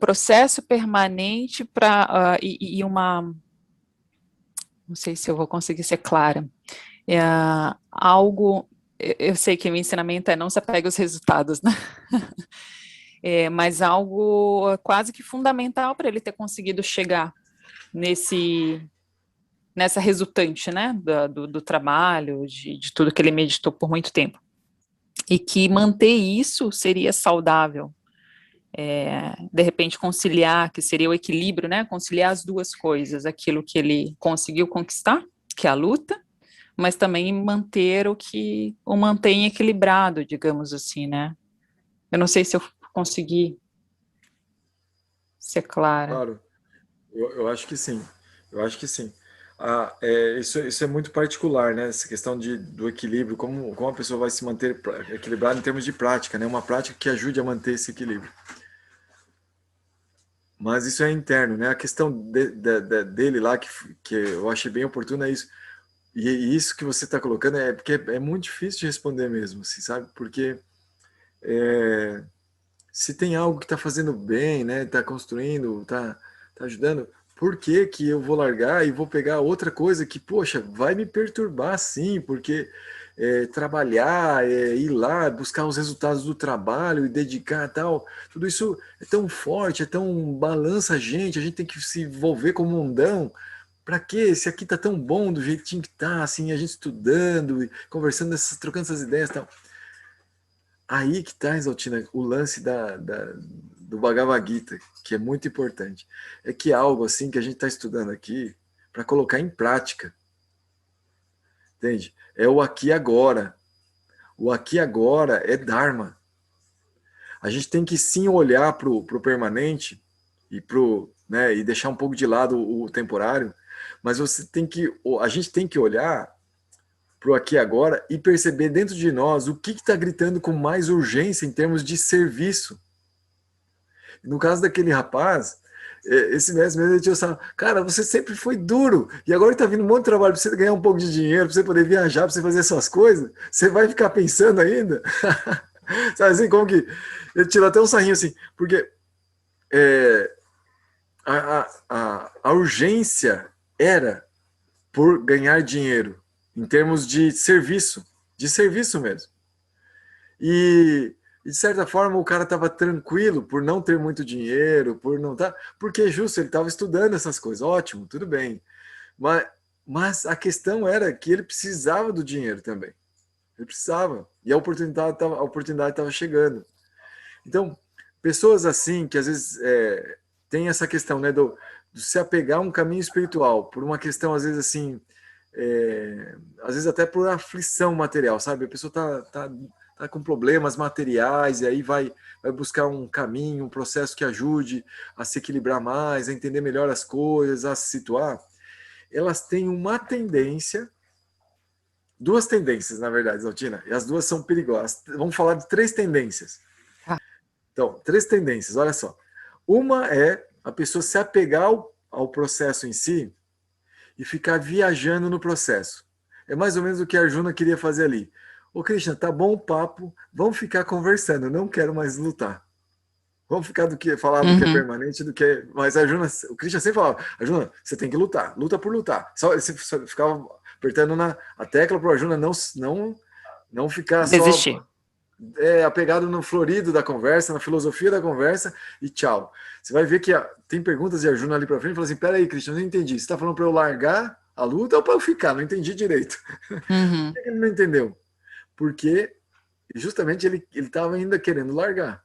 processo permanente para e uma, não sei se eu vou conseguir ser clara, algo, eu sei que o ensinamento não se apega aos resultados, né? Mas algo quase que fundamental para ele ter conseguido chegar nessa resultante, né, do trabalho, de tudo que ele meditou por muito tempo. E que manter isso seria saudável. De repente conciliar, que seria o equilíbrio, né, conciliar as duas coisas, aquilo que ele conseguiu conquistar, que é a luta, mas também manter o que o mantém equilibrado, digamos assim, né. Eu não sei se eu consegui ser clara. Claro, eu acho que sim. Eu acho que sim. Isso é muito particular, né? Essa questão do equilíbrio, como a pessoa vai se manter equilibrada em termos de prática, né? Uma prática que ajude a manter esse equilíbrio. Mas isso é interno, né? A questão dele lá, que eu achei bem oportuna, é isso. E isso que você está colocando porque é muito difícil de responder mesmo, assim, sabe? Porque se tem algo que está fazendo bem, né? Está construindo, está ajudando, por que que eu vou largar e vou pegar outra coisa que, poxa, vai me perturbar sim, porque trabalhar, ir lá, buscar os resultados do trabalho e dedicar tal, tudo isso é tão forte, é tão balança a gente tem que se envolver com o mundão. Para quê? Esse aqui tá tão bom do jeitinho que tá, assim, a gente estudando e conversando, trocando essas ideias e tal. Aí que tá, Exaltina, o lance do Bhagavad Gita, que é muito importante. É que é algo assim que a gente está estudando aqui para colocar em prática. Entende? É o aqui e agora. O aqui e agora é Dharma. A gente tem que sim olhar para o permanente e, né, e deixar um pouco de lado o temporário, mas a gente tem que olhar para o aqui e agora e perceber dentro de nós o que está gritando com mais urgência em termos de serviço. No caso daquele rapaz, esse mestre mesmo, ele tinha falado, cara, você sempre foi duro, e agora está vindo um monte de trabalho para você ganhar um pouco de dinheiro, para você poder viajar, para você fazer suas coisas, você vai ficar pensando ainda? Sabe assim, como que... Ele tirou até um sarrinho assim, porque a urgência era por ganhar dinheiro, em termos de serviço mesmo. E de certa forma o cara estava tranquilo por não ter muito dinheiro, por não estar, porque justo ele estava estudando essas coisas, ótimo, tudo bem. Mas a questão era que ele precisava do dinheiro também. Ele precisava. E a oportunidade estava chegando. Então, pessoas assim, que às vezes tem essa questão, né, do se apegar a um caminho espiritual, por uma questão, às vezes, assim, às vezes até por aflição material, sabe? A pessoa tá com problemas materiais e aí vai buscar um caminho, um processo que ajude a se equilibrar mais, a entender melhor as coisas, a se situar. Elas têm uma tendência, duas tendências, na verdade, Zaltina, e as duas são perigosas. Vamos falar de três tendências. Então, três tendências, olha só. Uma é a pessoa se apegar ao processo em si e ficar viajando no processo. É mais ou menos o que a Arjuna queria fazer ali. Ô Krishna, tá bom o papo, vamos ficar conversando, não quero mais lutar. Vamos ficar falar do que é permanente, do que é... Mas o Krishna sempre falava, Arjuna, você tem que lutar, luta por lutar. Você ficava apertando a tecla para o Arjuna não ficar desistir. Só apegado no florido da conversa, na filosofia da conversa e tchau. Você vai ver que tem perguntas de Arjuna ali para frente e fala assim, peraí, Krishna, eu não entendi. Você está falando para eu largar a luta ou para eu ficar? Não entendi direito. Por que ele não entendeu? Porque justamente ele estava ainda querendo largar.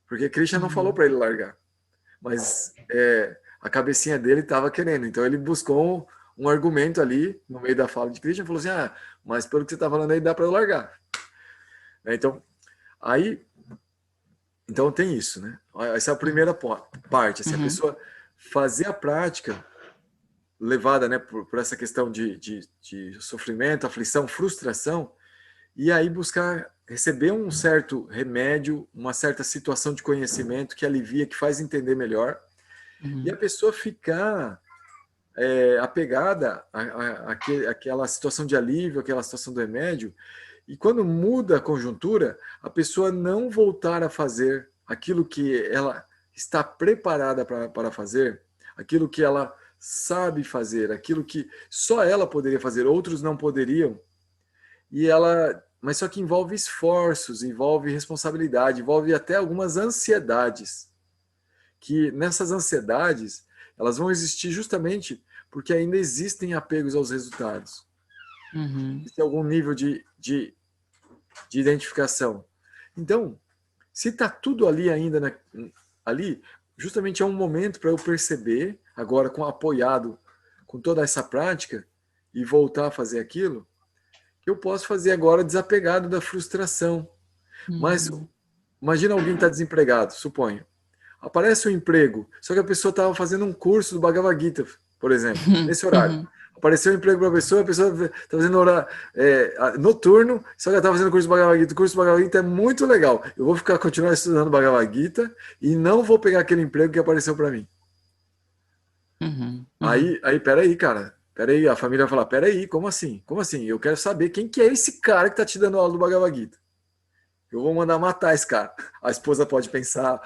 Porque Krishna não falou para ele largar. Mas a cabecinha dele estava querendo. Então ele buscou um argumento ali no meio da fala de Krishna e falou assim, mas pelo que você está falando aí dá para eu largar. Então tem isso, né? Essa é a primeira parte. Assim, a pessoa fazer a prática levada, né, por essa questão de sofrimento, aflição, frustração, e aí buscar receber um certo remédio, uma certa situação de conhecimento que alivia, que faz entender melhor, e a pessoa ficar apegada àquela situação de alívio, àquela situação do remédio. E quando muda a conjuntura, a pessoa não voltar a fazer aquilo que ela está preparada para fazer, aquilo que ela sabe fazer, aquilo que só ela poderia fazer, outros não poderiam. Mas só que envolve esforços, envolve responsabilidade, envolve até algumas ansiedades. Que nessas ansiedades, elas vão existir justamente porque ainda existem apegos aos resultados. Existe algum nível de identificação. Então, se está tudo ali ainda, ali, justamente é um momento para eu perceber, agora apoiado com toda essa prática, e voltar a fazer aquilo, que eu posso fazer agora desapegado da frustração. Mas imagina alguém que está desempregado, suponho. Aparece um emprego, só que a pessoa estava fazendo um curso do Bhagavad Gita, por exemplo, nesse horário. Apareceu um emprego para a pessoa está fazendo horário noturno, só que ela está fazendo curso do Bhagavad Gita. O curso do Bhagavad Gita é muito legal. Eu vou continuar estudando Bhagavad Gita e não vou pegar aquele emprego que apareceu para mim. Aí, peraí, cara. Peraí, a família vai falar, peraí, como assim? Como assim? Eu quero saber quem que é esse cara que está te dando aula do Bhagavad Gita. eu vou mandar matar esse cara. A esposa pode pensar,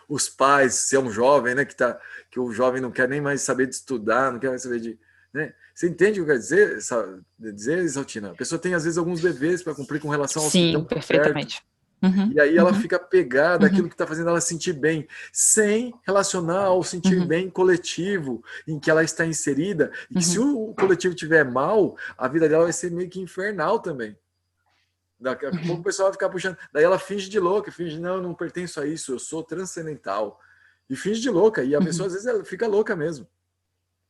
os pais, se é um jovem, né, que o jovem não quer nem mais saber de estudar, não quer mais saber de... Né? Você entende o que eu quero dizer, Isaltina? A pessoa tem, às vezes, alguns deveres para cumprir com relação aos que Sim, estão perfeitamente. perto. Uhum, E aí ela uhum, fica pegada àquilo uhum, que está fazendo ela sentir bem, sem relacionar ao sentir uhum, bem coletivo em que ela está inserida, e que se uhum, o coletivo tiver mal, a vida dela vai ser meio que infernal também. Daqui a pouco o uhum, pessoal vai ficar puxando. Daí ela finge de louca, finge, não, eu não pertenço a isso, eu sou transcendental. E finge de louca, e a pessoa uhum, às vezes ela fica louca mesmo.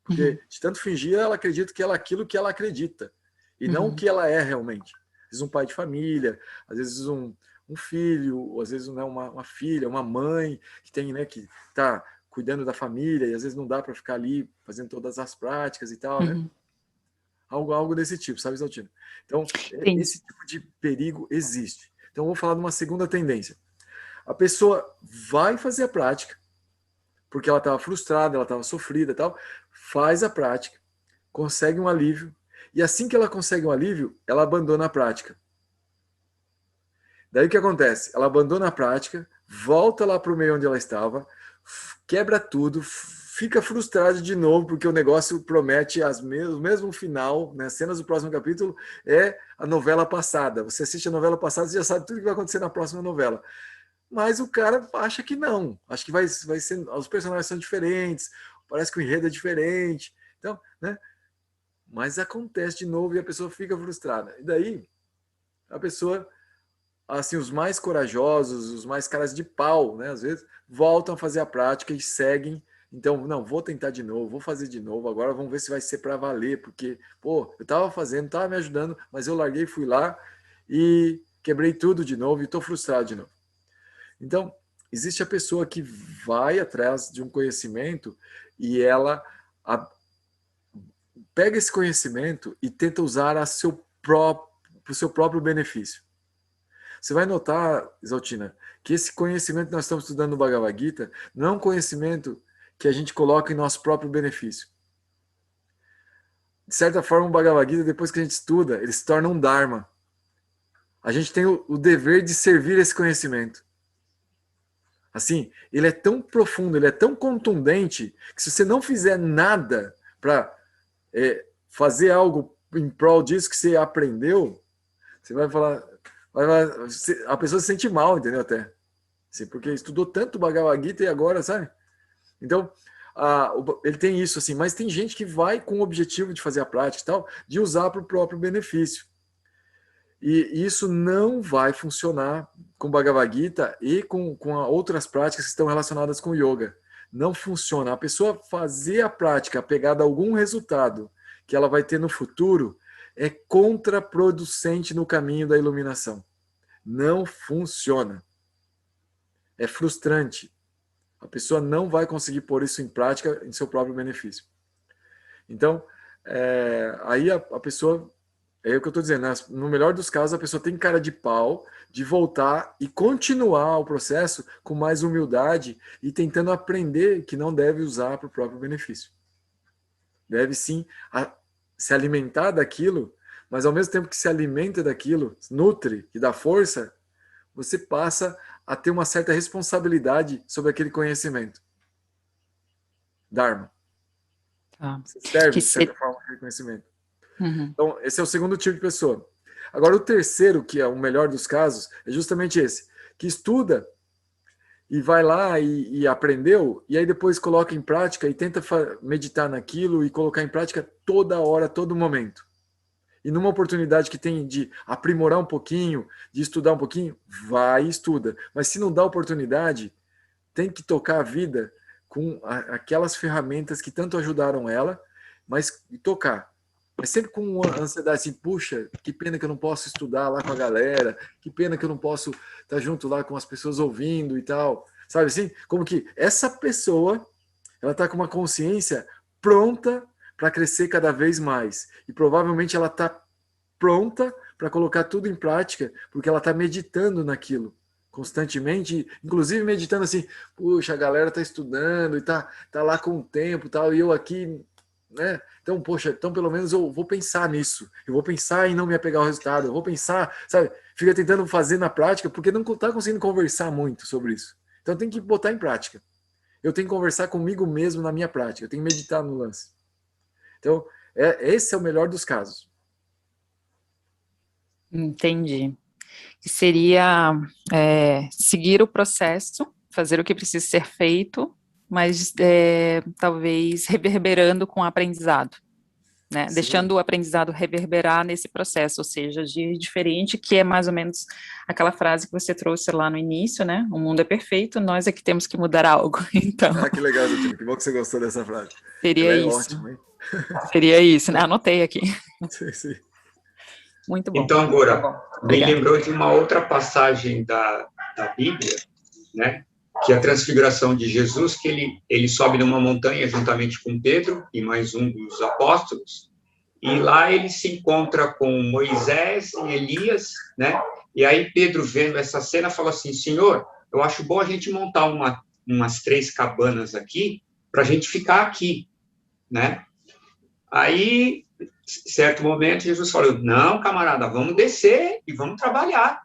Porque uhum, de tanto fingir, ela acredita que ela é aquilo que ela acredita, e não o uhum, que ela é realmente. Às vezes um pai de família, às vezes um filho, ou às vezes, né, uma filha, uma mãe que tem, né, que está cuidando da família, e às vezes não dá para ficar ali fazendo todas as práticas e tal, né? uhum. Algo desse tipo, sabe, Saltino? Então, Sim. esse tipo de perigo existe. Então, eu vou falar de uma segunda tendência. A pessoa vai fazer a prática, porque ela estava frustrada, ela estava sofrida e tal, faz a prática, consegue um alívio, e assim que ela consegue um alívio, ela abandona a prática. Daí o que acontece? Ela abandona a prática, volta lá para o meio onde ela estava, quebra tudo, fica frustrada de novo, porque o negócio promete o mesmo final, né? Cenas do próximo capítulo é a novela passada. Você assiste a novela passada, você já sabe tudo que vai acontecer na próxima novela. Mas o cara acha que não. Acho que vai ser. Os personagens são diferentes, parece que o enredo é diferente. Então, né? Mas acontece de novo e a pessoa fica frustrada. E daí, a pessoa, assim, os mais corajosos, os mais caras de pau, né? Às vezes, voltam a fazer a prática e seguem. Então, não, vou tentar de novo, vou fazer de novo. Agora vamos ver se vai ser para valer, porque, pô, eu estava fazendo, estava me ajudando, mas eu larguei, fui lá e quebrei tudo de novo e estou frustrado de novo. Então, existe a pessoa que vai atrás de um conhecimento e ela pega esse conhecimento e tenta usar para o seu próprio benefício. Você vai notar, Isaltina, que esse conhecimento que nós estamos estudando no Bhagavad Gita não é um conhecimento que a gente coloca em nosso próprio benefício. De certa forma, o Bhagavad Gita, depois que a gente estuda, ele se torna um Dharma. A gente tem o dever de servir esse conhecimento. Assim, ele é tão profundo, ele é tão contundente, que se você não fizer nada para fazer algo em prol disso que você aprendeu, você vai falar, a pessoa se sente mal, entendeu? Até. Assim, porque estudou tanto Bhagavad Gita e agora, sabe? Então, ele tem isso, assim, mas tem gente que vai com o objetivo de fazer a prática e tal, de usar para o próprio benefício. E isso não vai funcionar com Bhagavad Gita e com outras práticas que estão relacionadas com yoga. Não funciona. A pessoa fazer a prática apegada a algum resultado que ela vai ter no futuro é contraproducente no caminho da iluminação. Não funciona. É frustrante. A pessoa não vai conseguir pôr isso em prática em seu próprio benefício. Então, aí a pessoa, é o que eu estou dizendo, né? No melhor dos casos, a pessoa tem cara de pau de voltar e continuar o processo com mais humildade e tentando aprender que não deve usar para o próprio benefício. Deve sim se alimentar daquilo, mas ao mesmo tempo que se alimenta daquilo, nutre e dá força, você passa a ter uma certa responsabilidade sobre aquele conhecimento. Dharma. Tá. Você serve, Que de certa se... forma, aquele conhecimento. Uhum, Então, esse é o segundo tipo de pessoa. Agora, o terceiro, que é o melhor dos casos, é justamente esse, que estuda e vai lá e aprendeu, e aí depois coloca em prática e tenta meditar naquilo e colocar em prática toda hora, todo momento. E numa oportunidade que tem de aprimorar um pouquinho, de estudar um pouquinho, vai e estuda. Mas se não dá oportunidade, tem que tocar a vida com aquelas ferramentas que tanto ajudaram ela, mas tocar. Mas sempre com uma ansiedade assim, puxa, que pena que eu não posso estudar lá com a galera, que pena que eu não posso estar junto lá com as pessoas ouvindo e tal. Sabe assim? Como que essa pessoa, ela está com uma consciência pronta para crescer cada vez mais. E provavelmente ela está pronta para colocar tudo em prática, porque ela está meditando naquilo constantemente, inclusive meditando assim, puxa, a galera está estudando e tá lá com o tempo, tal, e eu aqui né? Então, poxa, então pelo menos eu vou pensar nisso. Eu vou pensar em não me apegar ao resultado. Eu vou pensar, sabe? Fica tentando fazer na prática, porque não está conseguindo conversar muito sobre isso. Então tem que botar em prática. Eu tenho que conversar comigo mesmo na minha prática. Eu tenho que meditar no lance. Então, esse é o melhor dos casos. Entendi. Que seria seguir o processo, fazer o que precisa ser feito, mas talvez reverberando com o aprendizado, né? Sim. Deixando o aprendizado reverberar nesse processo, ou seja, agir diferente, que é mais ou menos aquela frase que você trouxe lá no início, né? O mundo é perfeito, nós é que temos que mudar algo. Então, Ah, que legal, Zatino. Que bom que você gostou dessa frase. seria Ela é isso. ótima, hein? Seria isso, né? Anotei aqui. Sim, sim. Muito bom. Então, Gora, Tá bom. me Obrigada. lembrou de uma outra passagem da Bíblia, né? Que é a transfiguração de Jesus, que ele sobe numa montanha juntamente com Pedro e mais um dos apóstolos, e lá ele se encontra com Moisés e Elias, né? E aí Pedro, vendo essa cena, fala assim: Senhor, eu acho bom a gente montar umas 3 cabanas aqui, para a gente ficar aqui, né? Aí, certo momento, Jesus falou: não, camarada, vamos descer e vamos trabalhar.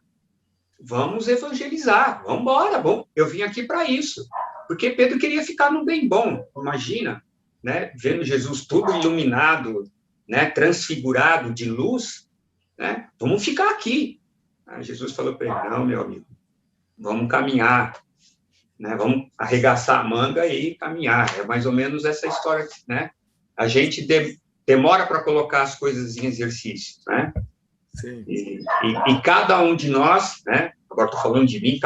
Vamos evangelizar, vamos embora, eu vim aqui para isso. Porque Pedro queria ficar num bem bom, imagina, né? Vendo Jesus tudo iluminado, né? Transfigurado de luz, né? Vamos ficar aqui. Aí Jesus falou para ele: não, meu amigo, vamos caminhar, né? Vamos arregaçar a manga e caminhar. É mais ou menos essa história, né? A gente demora para colocar as coisas em exercício, né? Sim. E cada um de nós, né? Agora estou falando de mim,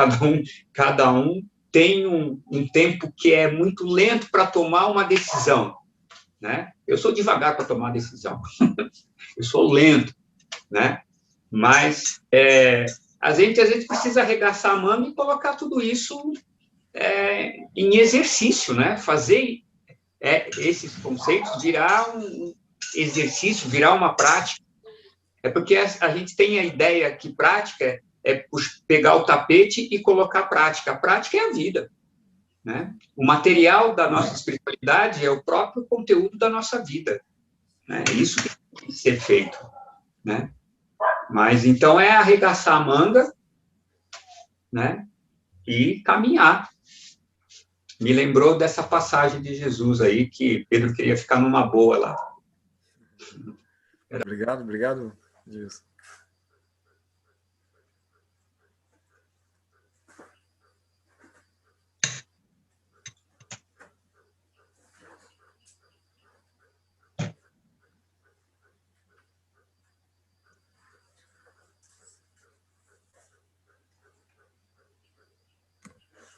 cada um tem um tempo que é muito lento para tomar uma decisão, né? Eu sou devagar para tomar decisão, eu sou lento, né? Mas a gente às vezes precisa arregaçar a mão e colocar tudo isso em exercício, né? Fazer esses conceitos virar um exercício, virar uma prática. É porque a gente tem a ideia que prática é pegar o tapete e colocar prática. A prática é a vida, né? O material da nossa espiritualidade é o próprio conteúdo da nossa vida, né? É isso que tem que ser feito, né? Mas, então, é arregaçar a manga, né? E caminhar. Me lembrou dessa passagem de Jesus aí, que Pedro queria ficar numa boa lá. Obrigado, Deus.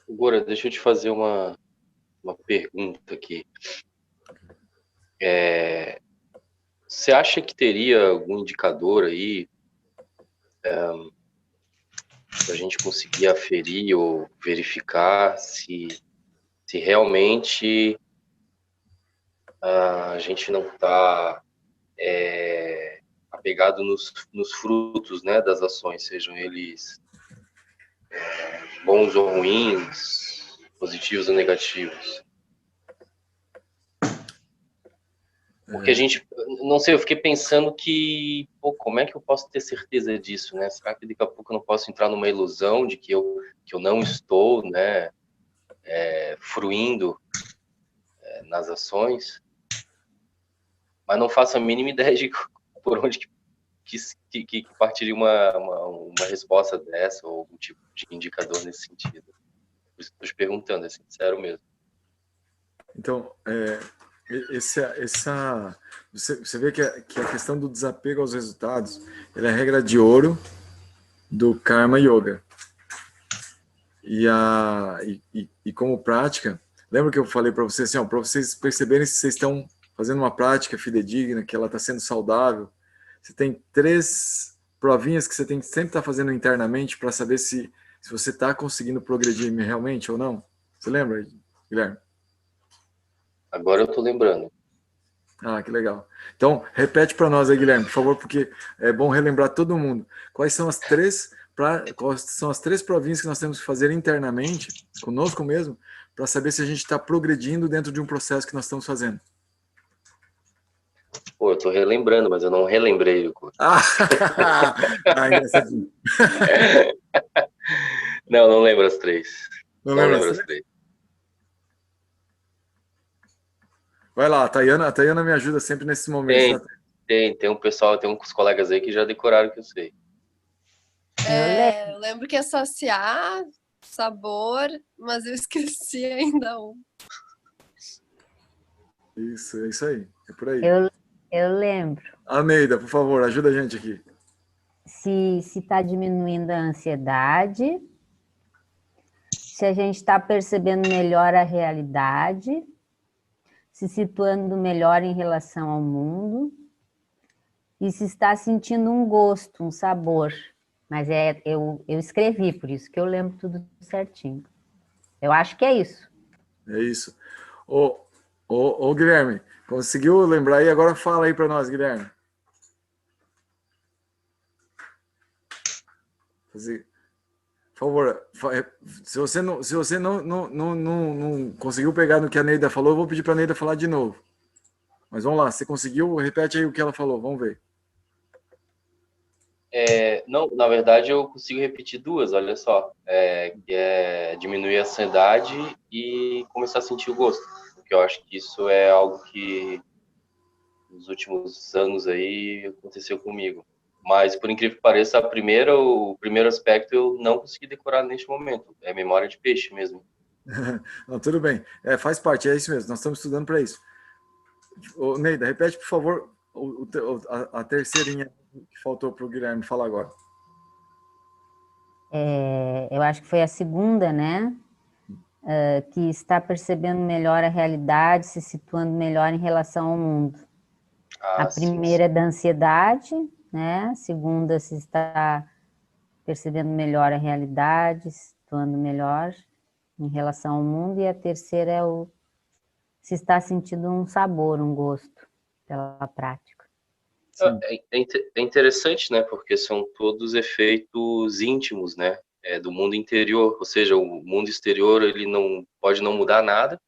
Gora, deixa eu te fazer uma pergunta aqui. Você acha que teria algum indicador aí para a gente conseguir aferir ou verificar se realmente a gente não está apegado nos frutos, né, das ações, sejam eles bons ou ruins, positivos ou negativos? Porque a gente, não sei, eu fiquei pensando que, pô, como é que eu posso ter certeza disso, né? Será que daqui a pouco eu não posso entrar numa ilusão de que eu não estou, né, fruindo nas ações, mas não faço a mínima ideia de por onde que partiria uma resposta dessa ou algum tipo de indicador nesse sentido. Por isso estou te perguntando, é sincero mesmo. Então, você vê que a questão do desapego aos resultados, ela é a regra de ouro do Karma Yoga. E como prática, lembra que eu falei para vocês assim, para vocês perceberem se vocês estão fazendo uma prática fidedigna, que ela está sendo saudável, você tem 3 provinhas que você tem que sempre estar fazendo internamente para saber se você está conseguindo progredir realmente ou não. Você lembra, Guilherme? Agora eu estou lembrando. Ah, que legal. Então, repete para nós aí, Guilherme, por favor, porque é bom relembrar todo mundo. Quais são as 3 provinhas que nós temos que fazer internamente, conosco mesmo, para saber se a gente está progredindo dentro de um processo que nós estamos fazendo? Pô, eu tô relembrando, mas eu não relembrei o curso. Ah, engraçadinho. Não, não lembro as três. Não Não lembra? lembro as três. Vai lá, a Tayana me ajuda sempre nesses momentos, tá? Tem um pessoal, tem uns colegas aí que já decoraram que eu sei. Eu lembro que é saciar, sabor, mas eu esqueci ainda um. Isso, é isso aí. É por aí. Eu lembro. A Neida, por favor, ajuda a gente aqui. Se está diminuindo a ansiedade, se a gente está percebendo melhor a realidade, se situando melhor em relação ao mundo, e se está sentindo um gosto, um sabor. Mas eu escrevi, por isso que eu lembro tudo certinho. Eu acho que é isso. É isso. Ô, Guilherme, conseguiu lembrar aí? Agora fala aí para nós, Guilherme. Por favor, se você não conseguiu pegar no que a Neida falou, eu vou pedir para a Neida falar de novo. Mas vamos lá, você conseguiu? Repete aí o que ela falou, vamos ver. Não, na verdade eu consigo repetir duas, olha só. Que é diminuir a ansiedade e começar a sentir o gosto. Porque eu acho que isso é algo que nos últimos anos aí aconteceu comigo. Mas, por incrível que pareça, o primeiro aspecto eu não consegui decorar neste momento. É memória de peixe mesmo. Não, tudo bem. Faz parte, é isso mesmo. Nós estamos estudando para isso. Ô, Neida, repete, por favor, a terceirinha que faltou para o Guilherme falar agora. Eu acho que foi a segunda, né? Que está percebendo melhor a realidade, se situando melhor em relação ao mundo. A primeira é da ansiedade, né? A segunda, se está percebendo melhor a realidade, se situando melhor em relação ao mundo. E a terceira é se está sentindo um sabor, um gosto pela prática. É interessante, né? Porque são todos efeitos íntimos, né? Do mundo interior, ou seja, o mundo exterior ele pode não mudar nada,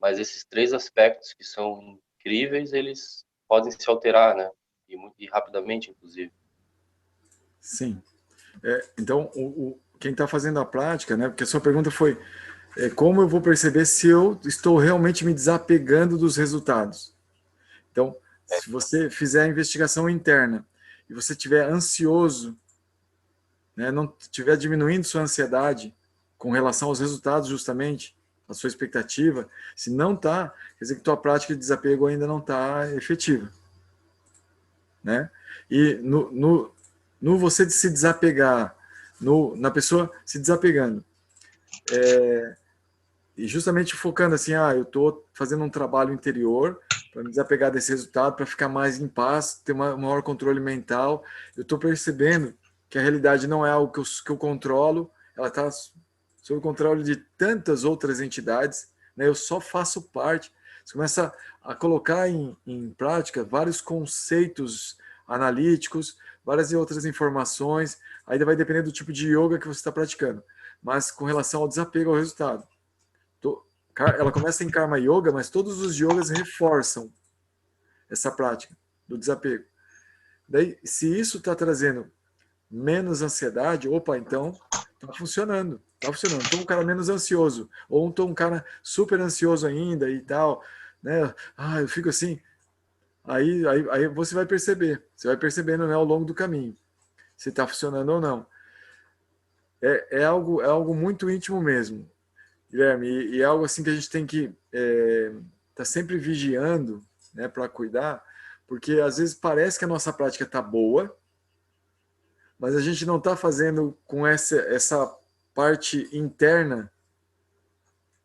mas esses três aspectos que são incríveis, eles podem se alterar, né? E rapidamente, inclusive. Sim. Então, quem está fazendo a prática, né? Porque a sua pergunta foi como eu vou perceber se eu estou realmente me desapegando dos resultados. Então, se você fizer a investigação interna e você estiver ansioso, né, não estiver diminuindo sua ansiedade com relação aos resultados, justamente, a sua expectativa, se não está, quer dizer que tua prática de desapego ainda não está efetiva. Né? E no você de se desapegar, na pessoa se desapegando, e justamente focando assim, eu estou fazendo um trabalho interior para me desapegar desse resultado, para ficar mais em paz, ter maior controle mental. Eu estou percebendo que a realidade não é algo que eu controlo, ela está sob o controle de tantas outras entidades, né? Eu só faço parte. Você começa a colocar em prática vários conceitos analíticos, várias e outras informações, aí vai depender do tipo de yoga que você está praticando, mas com relação ao desapego ao resultado. Ela começa em Karma Yoga, mas todos os yogas reforçam essa prática do desapego. Daí, se isso está trazendo menos ansiedade, então está funcionando. Está funcionando. Estou um cara menos ansioso, ou estou um cara super ansioso ainda e tal, né? Eu fico assim. Aí você vai percebendo, né, ao longo do caminho, se está funcionando ou não. É algo muito íntimo mesmo, Guilherme, e é algo assim que a gente tem que tá sempre vigiando, né, para cuidar, porque às vezes parece que a nossa prática está boa, mas a gente não está fazendo com essa parte interna,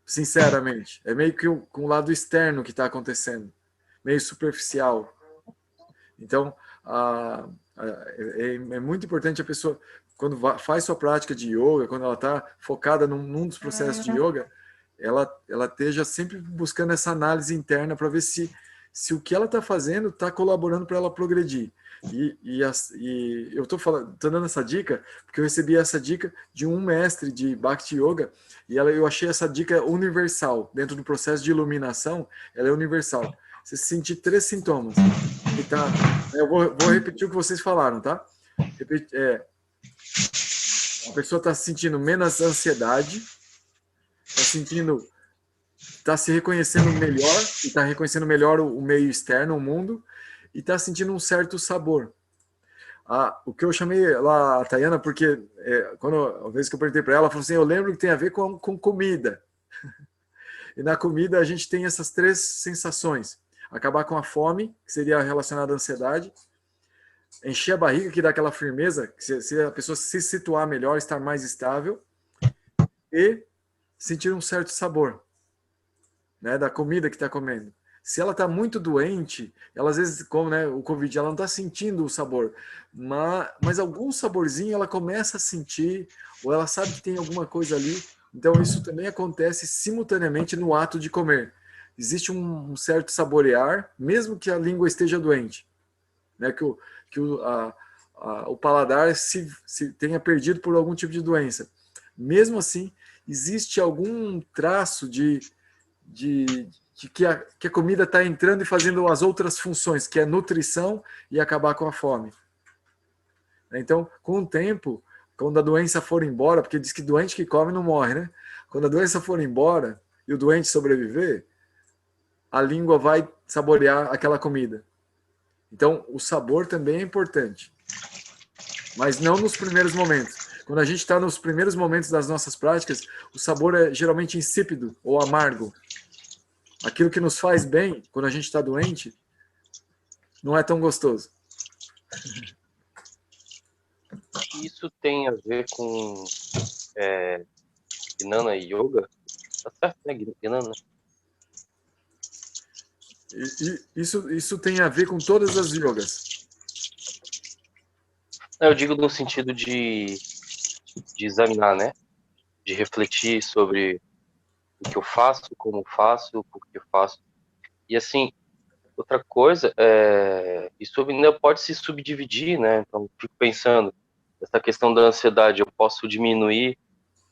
sinceramente. É meio que com o lado externo que está acontecendo, meio superficial. Então, é muito importante a pessoa, quando faz sua prática de yoga, quando ela está focada num dos processos de yoga, ela esteja sempre buscando essa análise interna para ver se o que ela está fazendo está colaborando para ela progredir. E eu estou dando essa dica porque eu recebi essa dica de um mestre de Bhakti Yoga e eu achei essa dica universal. Dentro do processo de iluminação, ela é universal. você sentir 3 sintomas. Que tá, eu vou repetir o que vocês falaram, tá? A pessoa está sentindo menos ansiedade, está se reconhecendo melhor, e está reconhecendo melhor o meio externo, o mundo, e está sentindo um certo sabor. O que eu chamei lá a Tayana, porque a vez que eu perguntei para ela, ela falou assim, eu lembro que tem a ver com comida. E na comida a gente tem essas 3 sensações. Acabar com a fome, que seria relacionada à ansiedade. Encher a barriga, que dá aquela firmeza, que se a pessoa se situar melhor, estar mais estável. E sentir um certo sabor, né, da comida que está comendo. Se ela está muito doente, ela às vezes, como, né, o Covid, ela não está sentindo o sabor, mas algum saborzinho ela começa a sentir, ou ela sabe que tem alguma coisa ali. Então isso também acontece simultaneamente no ato de comer. Existe um certo saborear, mesmo que a língua esteja doente, né, que o paladar se tenha perdido por algum tipo de doença. Mesmo assim, existe algum traço de que a comida está entrando e fazendo as outras funções, que é nutrição e acabar com a fome. Então, com o tempo, quando a doença for embora, porque diz que doente que come não morre, né? Quando a doença for embora e o doente sobreviver, a língua vai saborear aquela comida. Então, o sabor também é importante, mas não nos primeiros momentos. Quando a gente está nos primeiros momentos das nossas práticas, o sabor é geralmente insípido ou amargo. Aquilo que nos faz bem, quando a gente está doente, não é tão gostoso. Isso tem a ver com Gnana Yoga? Tá certo, né? Gnana. Isso tem a ver com todas as yogas. Eu digo no sentido de examinar, né? De refletir sobre o que eu faço, como faço, por que eu faço. E assim, outra coisa, isso ainda pode se subdividir, né? Então, fico pensando, essa questão da ansiedade, eu posso diminuir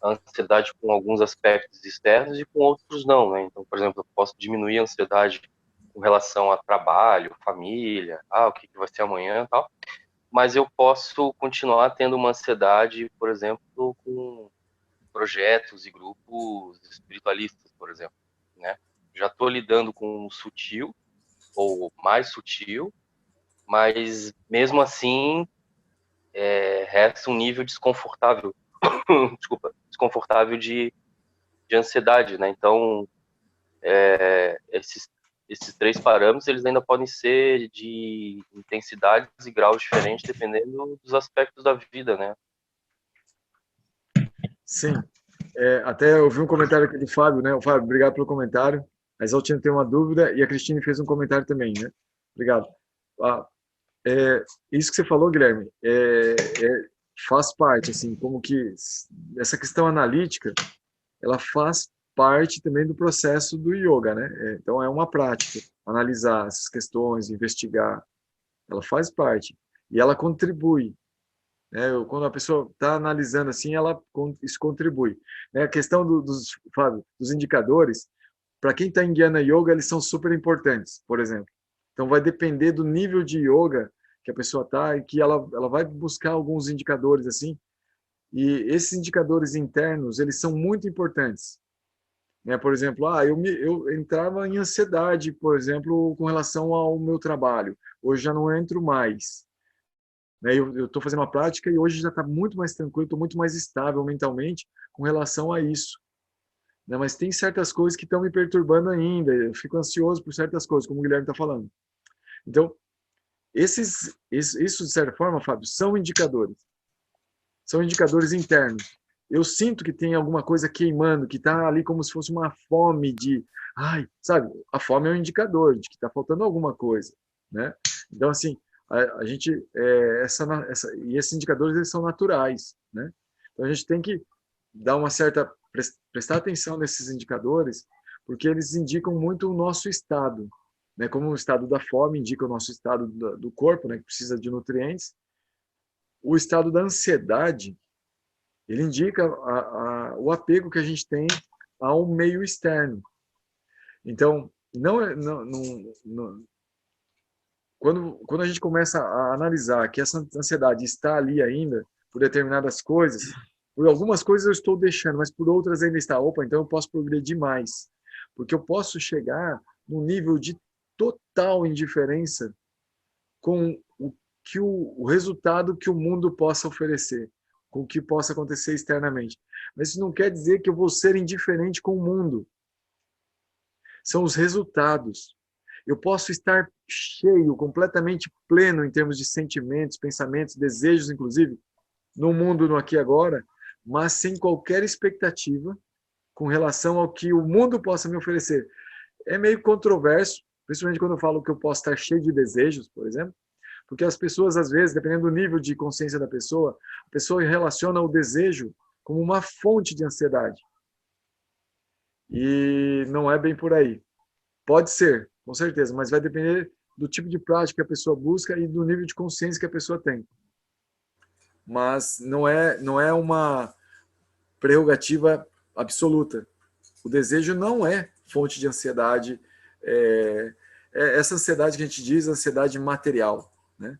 a ansiedade com alguns aspectos externos e com outros não, né? Então, por exemplo, eu posso diminuir a ansiedade com relação a trabalho, família, o que vai ser amanhã e tal, mas eu posso continuar tendo uma ansiedade, por exemplo, com projetos e grupos espiritualistas, por exemplo, né? Já estou lidando com o sutil, ou mais sutil, mas mesmo assim resta um nível desconfortável, desconfortável de ansiedade, né? Então, esses 3 parâmetros, eles ainda podem ser de intensidades e graus diferentes, dependendo dos aspectos da vida, né? Sim. Até eu vi um comentário aqui do Fábio, né? O Fábio, obrigado pelo comentário. A Exaltina tem uma dúvida e a Cristine fez um comentário também, né? Obrigado. Isso que você falou, Guilherme, faz parte, assim, como que essa questão analítica, ela faz parte também do processo do yoga, né? Então, é uma prática, analisar essas questões, investigar, ela faz parte. E ela contribui, né? Quando a pessoa está analisando assim, isso contribui. A questão Fábio, dos indicadores, para quem está em Jnana Yoga, eles são super importantes, por exemplo. Então, vai depender do nível de yoga que a pessoa está e que ela vai buscar alguns indicadores assim. E esses indicadores internos, eles são muito importantes. Por exemplo, eu entrava em ansiedade, por exemplo, com relação ao meu trabalho. Hoje já não entro mais. Eu estou fazendo uma prática e hoje já está muito mais tranquilo, estou muito mais estável mentalmente com relação a isso. Mas tem certas coisas que estão me perturbando ainda, eu fico ansioso por certas coisas, como o Guilherme está falando. Então, isso, de certa forma, Fábio, são indicadores internos. Eu sinto que tem alguma coisa queimando, que está ali como se fosse uma fome sabe? A fome é um indicador de que está faltando alguma coisa, né? Então, assim, a gente, e esses indicadores, eles são naturais, né? Então, a gente tem que dar uma certa, prestar atenção nesses indicadores, porque eles indicam muito o nosso estado, né? Como o estado da fome indica o nosso estado do corpo, né? Que precisa de nutrientes. O estado da ansiedade, ele indica o apego que a gente tem ao meio externo. Então, Quando a gente começa a analisar que essa ansiedade está ali ainda, por determinadas coisas, por algumas coisas eu estou deixando, mas por outras ainda está. Opa, então eu posso progredir mais. Porque eu posso chegar num nível de total indiferença com o resultado que o mundo possa oferecer, com o que possa acontecer externamente. Mas isso não quer dizer que eu vou ser indiferente com o mundo. São os resultados. Eu posso estar cheio, completamente pleno em termos de sentimentos, pensamentos, desejos, inclusive, no mundo, no aqui e agora, mas sem qualquer expectativa com relação ao que o mundo possa me oferecer. É meio controverso, principalmente quando eu falo que eu posso estar cheio de desejos, por exemplo, porque as pessoas, às vezes, dependendo do nível de consciência da pessoa, a pessoa relaciona o desejo como uma fonte de ansiedade. E não é bem por aí. Pode ser, com certeza, mas vai depender do tipo de prática que a pessoa busca e do nível de consciência que a pessoa tem. Mas não é uma prerrogativa absoluta. O desejo não é fonte de ansiedade. Essa ansiedade que a gente diz, ansiedade material, né?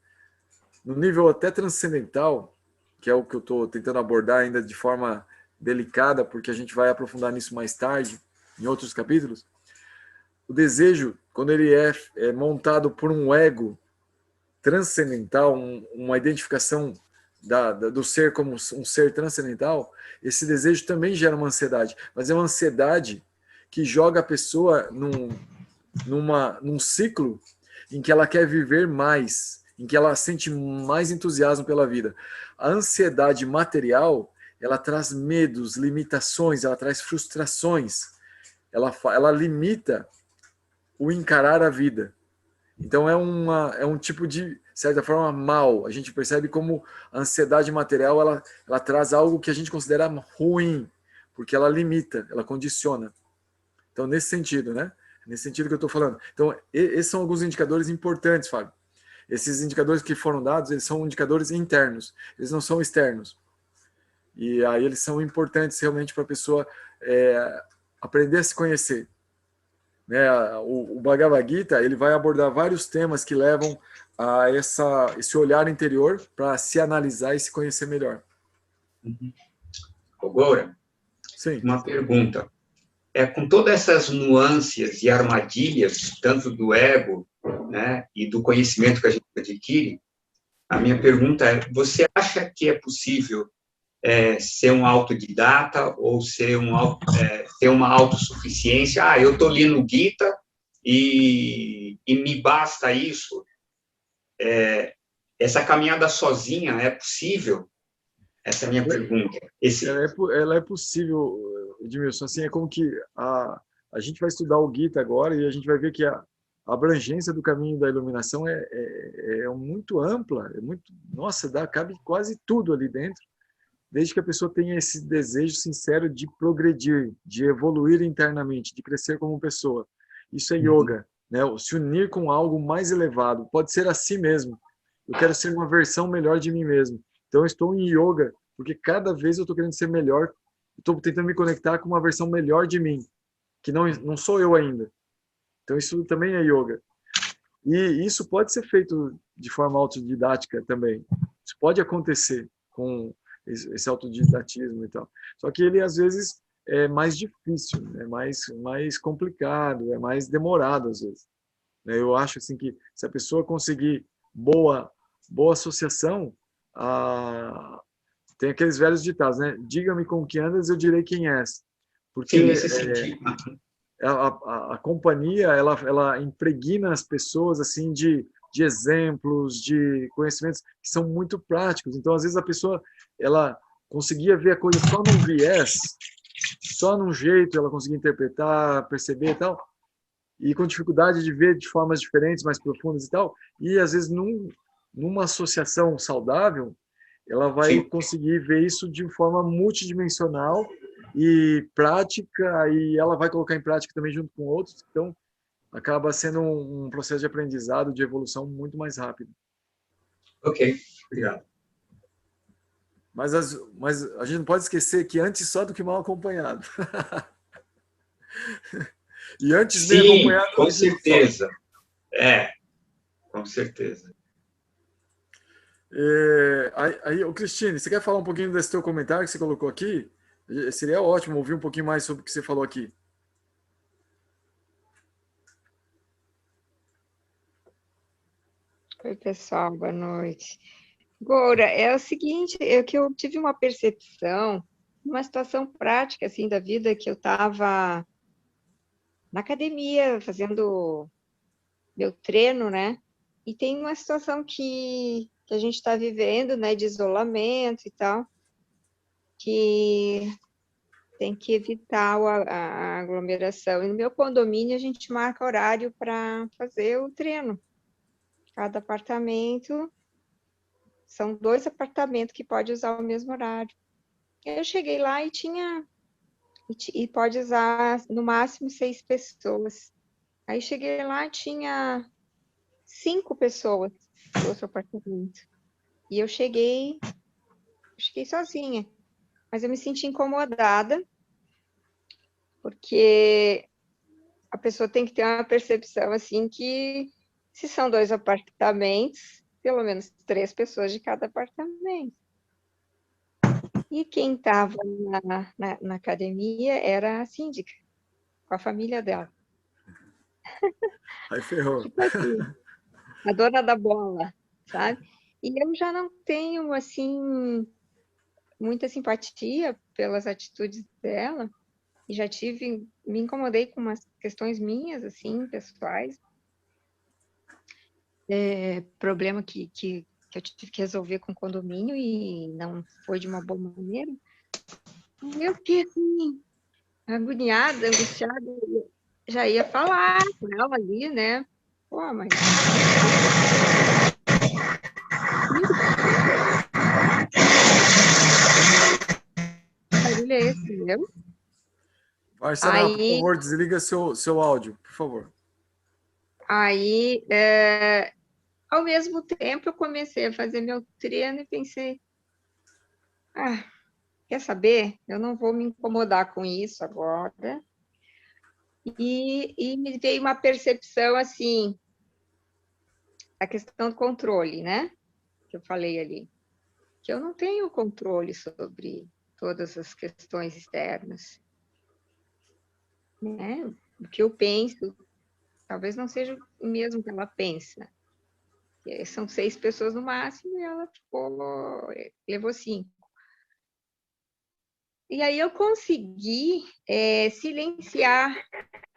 No nível até transcendental, que é o que eu estou tentando abordar ainda de forma delicada, porque a gente vai aprofundar nisso mais tarde, em outros capítulos, o desejo, quando ele é montado por um ego transcendental, uma identificação do ser como um ser transcendental, esse desejo também gera uma ansiedade, mas é uma ansiedade que joga a pessoa num ciclo em que ela quer viver mais, em que ela sente mais entusiasmo pela vida. A ansiedade material, ela traz medos, limitações, ela traz frustrações, ela limita o encarar a vida. Então é um tipo de, certa forma, mal. A gente percebe como a ansiedade material ela traz algo que a gente considera ruim, porque ela limita, ela condiciona. Então, nesse sentido, né? Nesse sentido que eu estou falando. Então, esses são alguns indicadores importantes, Fábio. Esses indicadores que foram dados, eles são indicadores internos, eles não são externos. E aí eles são importantes realmente para a pessoa aprender a se conhecer. Né, o Bhagavad Gita ele vai abordar vários temas que levam a esse olhar interior para se analisar e se conhecer melhor. Agora, sim, uma pergunta. Com todas essas nuances e armadilhas, tanto do ego, né, e do conhecimento que a gente adquire, a minha pergunta é, você acha que é possível ser um autodidata ou ter uma autossuficiência? Eu estou lendo Gita e me basta isso? Essa caminhada sozinha é possível? Essa é a minha pergunta. Ela é possível, Edmilson. Assim, é como que a gente vai estudar o Gita agora e a gente vai ver que a abrangência do caminho da iluminação é muito ampla, nossa, cabe quase tudo ali dentro, desde que a pessoa tenha esse desejo sincero de progredir, de evoluir internamente, de crescer como pessoa. Isso é yoga, né? Se unir com algo mais elevado, pode ser a si mesmo. Eu quero ser uma versão melhor de mim mesmo. Então eu estou em yoga, porque cada vez eu estou querendo ser melhor, estou tentando me conectar com uma versão melhor de mim, que não sou eu ainda. Então isso também é yoga. E isso pode ser feito de forma autodidática também. Isso pode acontecer com esse autodidatismo e tal. Só que ele, às vezes, é mais difícil, é mais complicado, é mais demorado, às vezes. Eu acho assim, que se a pessoa conseguir boa associação, tem aqueles velhos ditados, né? Diga-me com que andas, eu direi quem és. Porque sim, nesse sentido. A companhia, ela impregna as pessoas assim de exemplos, de conhecimentos que são muito práticos. Então, às vezes, a pessoa ela conseguia ver a coisa só num viés, só num jeito ela conseguia interpretar, perceber e tal, e com dificuldade de ver de formas diferentes, mais profundas e tal, e às vezes numa associação saudável, ela vai sim, conseguir ver isso de forma multidimensional e prática, e ela vai colocar em prática também junto com outros, então acaba sendo um processo de aprendizado, de evolução muito mais rápido. Ok, obrigado. Mas a gente não pode esquecer que antes só do que mal acompanhado. E antes de Sim, acompanhar... com certeza. Com certeza. Ô, Cristine, você quer falar um pouquinho desse teu comentário que você colocou aqui? Seria ótimo ouvir um pouquinho mais sobre o que você falou aqui. Oi, pessoal, boa noite. Goura, é o seguinte, é que eu tive uma percepção, uma situação prática, assim, da vida, que eu estava na academia, fazendo meu treino, né? E tem uma situação que a gente está vivendo, né, de isolamento e tal, que tem que evitar a aglomeração. E no meu condomínio, a gente marca horário para fazer o treino. Cada apartamento, são 2 apartamentos que pode usar o mesmo horário. Eu cheguei lá e tinha... E pode usar, no máximo, 6 pessoas. Aí cheguei lá e tinha 5 pessoas no outro apartamento. E eu cheguei sozinha. Mas eu me senti incomodada, porque a pessoa tem que ter uma percepção, assim, que se são 2 apartamentos, pelo menos 3 pessoas de cada apartamento. E quem estava na academia era a síndica, com a família dela. Aí ferrou. Tipo assim, a dona da bola, sabe? E eu já não tenho, assim, muita simpatia pelas atitudes dela, e já me incomodei com umas questões minhas, assim, pessoais, problema que eu tive que resolver com o condomínio e não foi de uma boa maneira. E eu fiquei, assim, agoniada, angustiada, já ia falar com ela ali, né? Pô, mas... Que barulho é esse, meu? Marcela, por favor, desliga seu áudio, por favor. Aí, ao mesmo tempo, eu comecei a fazer meu treino e pensei, quer saber? Eu não vou me incomodar com isso agora. E me veio uma percepção, assim, a questão do controle, né? Que eu falei ali. Que eu não tenho controle sobre todas as questões externas. Né? O que eu penso, talvez não seja o mesmo que ela pensa. São 6 pessoas no máximo e ela levou 5. E aí eu consegui silenciar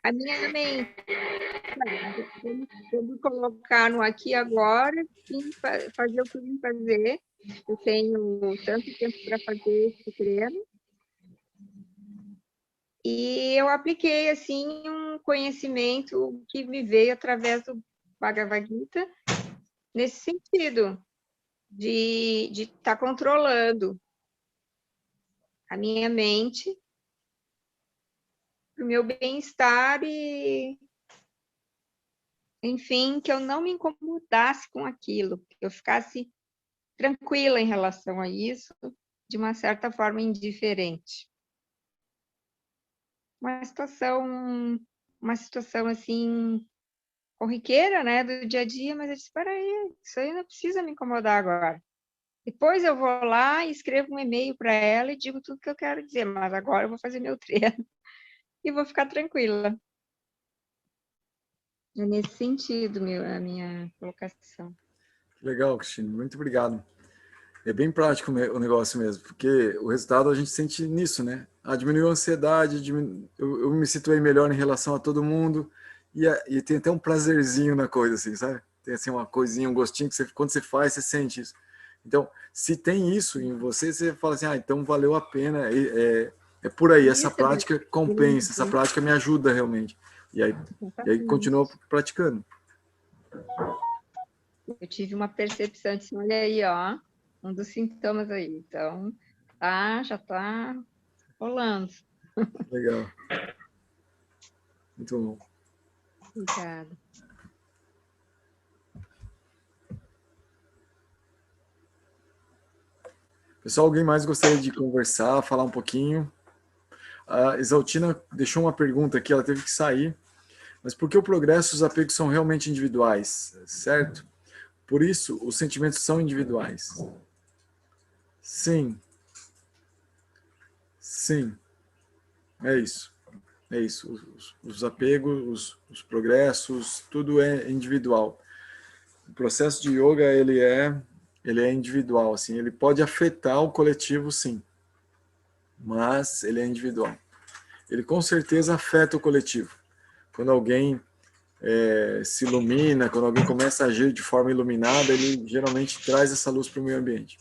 a minha mente. Vou me colocar no aqui e agora e fazer o que eu vim fazer. Eu tenho tanto tempo para fazer esse treino. E eu apliquei, assim, um conhecimento que me veio através do Bhagavad Gita, nesse sentido, de estar controlando a minha mente para o meu bem-estar e, enfim, que eu não me incomodasse com aquilo, que eu ficasse tranquila em relação a isso, de uma certa forma indiferente. Uma situação assim, corriqueira, né, do dia a dia, mas eu disse, peraí, isso aí não precisa me incomodar agora. Depois eu vou lá e escrevo um e-mail para ela e digo tudo que eu quero dizer, mas agora eu vou fazer meu treino e vou ficar tranquila. É nesse sentido, a minha colocação. Legal, Cristine, muito obrigado. É bem prático o negócio mesmo, porque o resultado a gente sente nisso, né? Diminuiu a ansiedade, eu me situei melhor em relação a todo mundo, e tem até um prazerzinho na coisa, assim, sabe? Tem assim uma coisinha, um gostinho que quando você faz, você sente isso. Então, se tem isso em você, você fala assim, então valeu a pena, é por aí, essa prática compensa, essa prática me ajuda realmente. E aí continua praticando. Eu tive uma percepção de, olha aí, ó, um dos sintomas aí. Então, já está rolando. Legal. Muito bom. Obrigada. Pessoal, alguém mais gostaria de conversar, falar um pouquinho? A Exaltina deixou uma pergunta aqui, ela teve que sair, Mas porque o progresso, os apegos são realmente individuais, certo? Por isso, os sentimentos são individuais. Sim. Sim. É isso. É isso. Os apegos, os progressos, tudo é individual. O processo de yoga, ele é individual, assim. Ele pode afetar o coletivo, sim. Mas ele é individual. Ele com certeza afeta o coletivo. Quando alguém se ilumina, quando alguém começa a agir de forma iluminada, ele geralmente traz essa luz para o meio ambiente.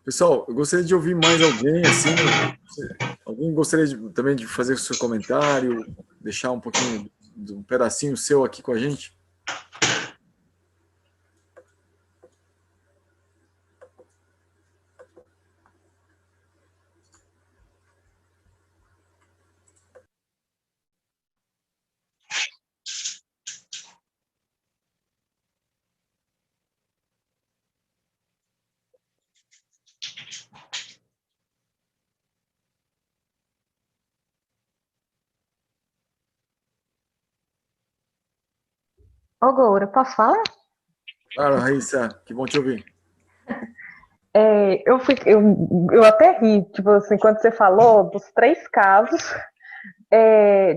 Pessoal, eu gostaria de ouvir mais alguém, assim, alguém gostaria também de fazer o seu comentário, deixar um pouquinho, um pedacinho seu aqui com a gente? Ô, Goura, posso falar? Claro, Raíssa, que bom te ouvir. Eu até ri, tipo assim, quando você falou dos 3 casos,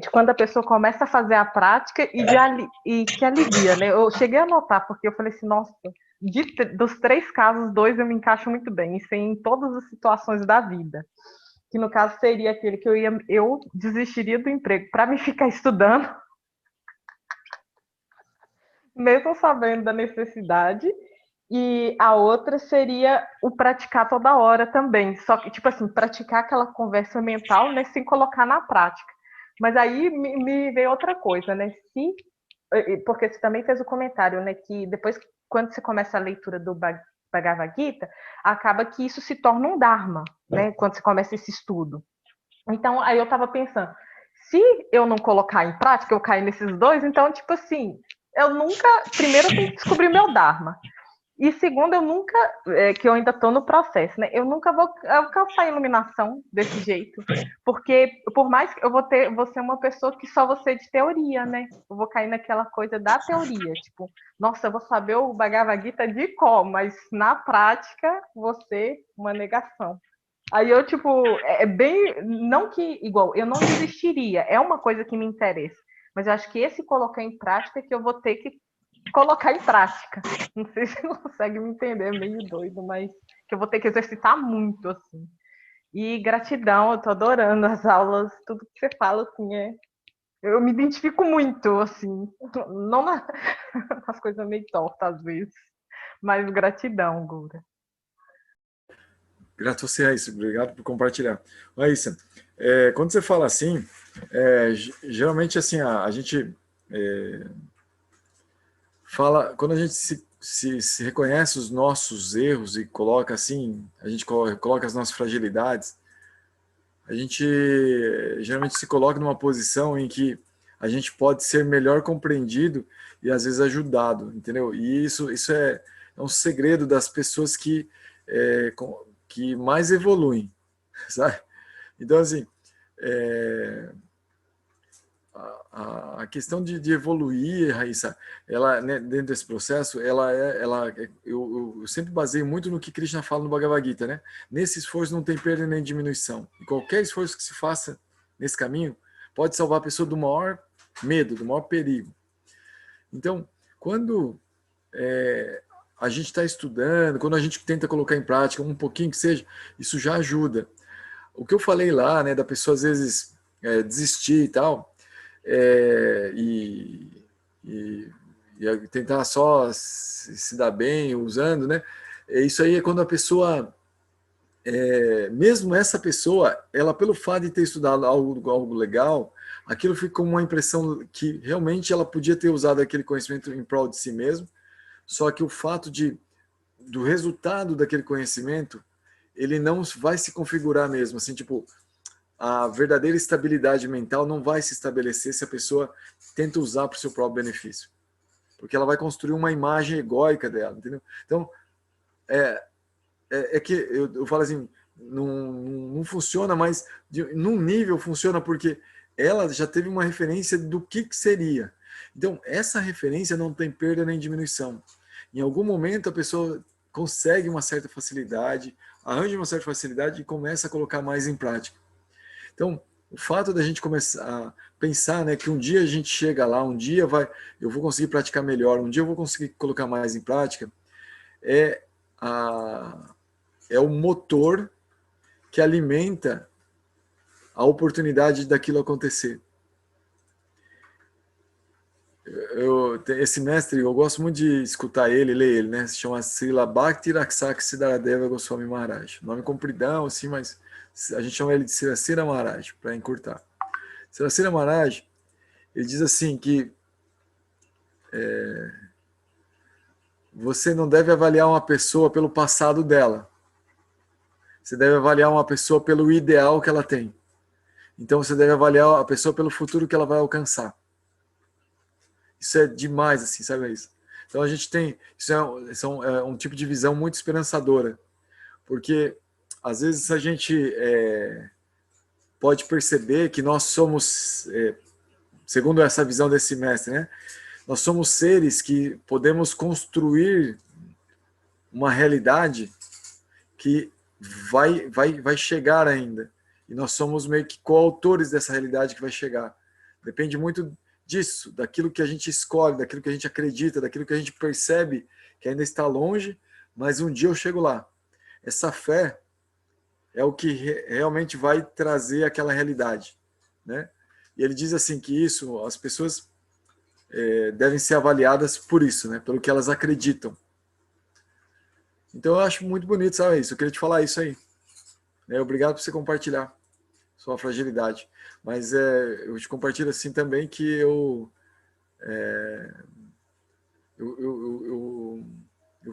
de quando a pessoa começa a fazer a prática e que alivia, né? Eu cheguei a notar, porque eu falei assim, nossa, dos 3 casos, 2 eu me encaixo muito bem, isso em todas as situações da vida. Que no caso seria aquele que eu desistiria do emprego para me ficar estudando, mesmo sabendo da necessidade. E a outra seria o praticar toda hora também. Só que, tipo assim, praticar aquela conversa mental, né, sem colocar na prática. Mas aí me veio outra coisa, né? Porque você também fez o comentário, né, que depois, quando você começa a leitura do Bhagavad Gita, acaba que isso se torna um dharma, né? Quando você começa esse estudo. Então, aí eu estava pensando, se eu não colocar em prática, eu cair nesses dois, então, tipo assim, primeiro eu tenho que descobrir meu dharma. E segundo, que eu ainda estou no processo, né? Eu nunca vou alcançar a iluminação desse jeito, porque por mais que vou ser uma pessoa que só vou ser de teoria, né? Eu vou cair naquela coisa da teoria, tipo, nossa, eu vou saber o Bhagavad Gita de qual, mas na prática vou ser uma negação. Aí eu, tipo, bem, não que, igual, eu não desistiria, é uma coisa que me interessa, mas eu acho que esse colocar em prática é que eu vou ter que colocar em prática. Não sei se você consegue me entender, é meio doido, mas que eu vou ter que exercitar muito, assim. E gratidão, eu tô adorando as aulas, tudo que você fala, assim, eu me identifico muito, assim, não nas coisas meio tortas, às vezes, mas gratidão, Gura. Grato a você, Raíssa. Obrigado por compartilhar. Raíssa, quando você fala assim, geralmente assim, a gente fala, quando a gente se reconhece os nossos erros e coloca assim, a gente coloca as nossas fragilidades, a gente geralmente se coloca numa posição em que a gente pode ser melhor compreendido e às vezes ajudado, entendeu? E isso é um segredo das pessoas que mais evoluem, sabe? Então, assim, a questão de evoluir, Raíssa, ela, né, dentro desse processo, eu sempre baseio muito no que Krishna fala no Bhagavad Gita, né? Nesse esforço não tem perda nem diminuição. E qualquer esforço que se faça nesse caminho pode salvar a pessoa do maior medo, do maior perigo. Então, quando a gente está estudando, quando a gente tenta colocar em prática um pouquinho que seja, isso já ajuda. O que eu falei lá, né, da pessoa às vezes desistir e tal, e tentar só se dar bem usando, né? Isso aí é quando a pessoa, mesmo essa pessoa, ela pelo fato de ter estudado algo legal, aquilo fica com uma impressão que realmente ela podia ter usado aquele conhecimento em prol de si mesmo, só que o fato do resultado daquele conhecimento, ele não vai se configurar mesmo, assim, tipo, a verdadeira estabilidade mental não vai se estabelecer se a pessoa tenta usar para o seu próprio benefício. Porque ela vai construir uma imagem egóica dela, entendeu? Então, é que eu falo assim, não funciona, mas num nível funciona porque ela já teve uma referência do que seria. Então, essa referência não tem perda nem diminuição. Em algum momento, a pessoa consegue uma certa facilidade, arranja uma certa facilidade e começa a colocar mais em prática. Então, o fato da gente começar a pensar, né, que um dia a gente chega lá, um dia eu vou conseguir praticar melhor, um dia eu vou conseguir colocar mais em prática, é o motor que alimenta a oportunidade daquilo acontecer. Esse mestre, eu gosto muito de escutar ele, ler ele, né? Se chama Srila Bhakti Rakshak Siddharadeva Goswami Maharaj. Nome compridão, assim, mas a gente chama ele de Siracira Maharaj, para encurtar. Siracira Maharaj, ele diz assim que você não deve avaliar uma pessoa pelo passado dela. Você deve avaliar uma pessoa pelo ideal que ela tem. Então você deve avaliar a pessoa pelo futuro que ela vai alcançar. Isso é demais, assim, sabe isso? Então a gente tem, isso é um tipo de visão muito esperançadora, porque às vezes a gente pode perceber que nós somos, segundo essa visão desse mestre, né? Nós somos seres que podemos construir uma realidade que vai chegar ainda. E nós somos meio que coautores dessa realidade que vai chegar. Depende muito disso, daquilo que a gente escolhe, daquilo que a gente acredita, daquilo que a gente percebe que ainda está longe, mas um dia eu chego lá. Essa fé é o que realmente vai trazer aquela realidade, né? E ele diz assim que isso, as pessoas devem ser avaliadas por isso, né? Pelo que elas acreditam. Então eu acho muito bonito, sabe isso? Eu queria te falar isso aí. Obrigado por você compartilhar sua fragilidade. Mas eu te compartilho assim também que eu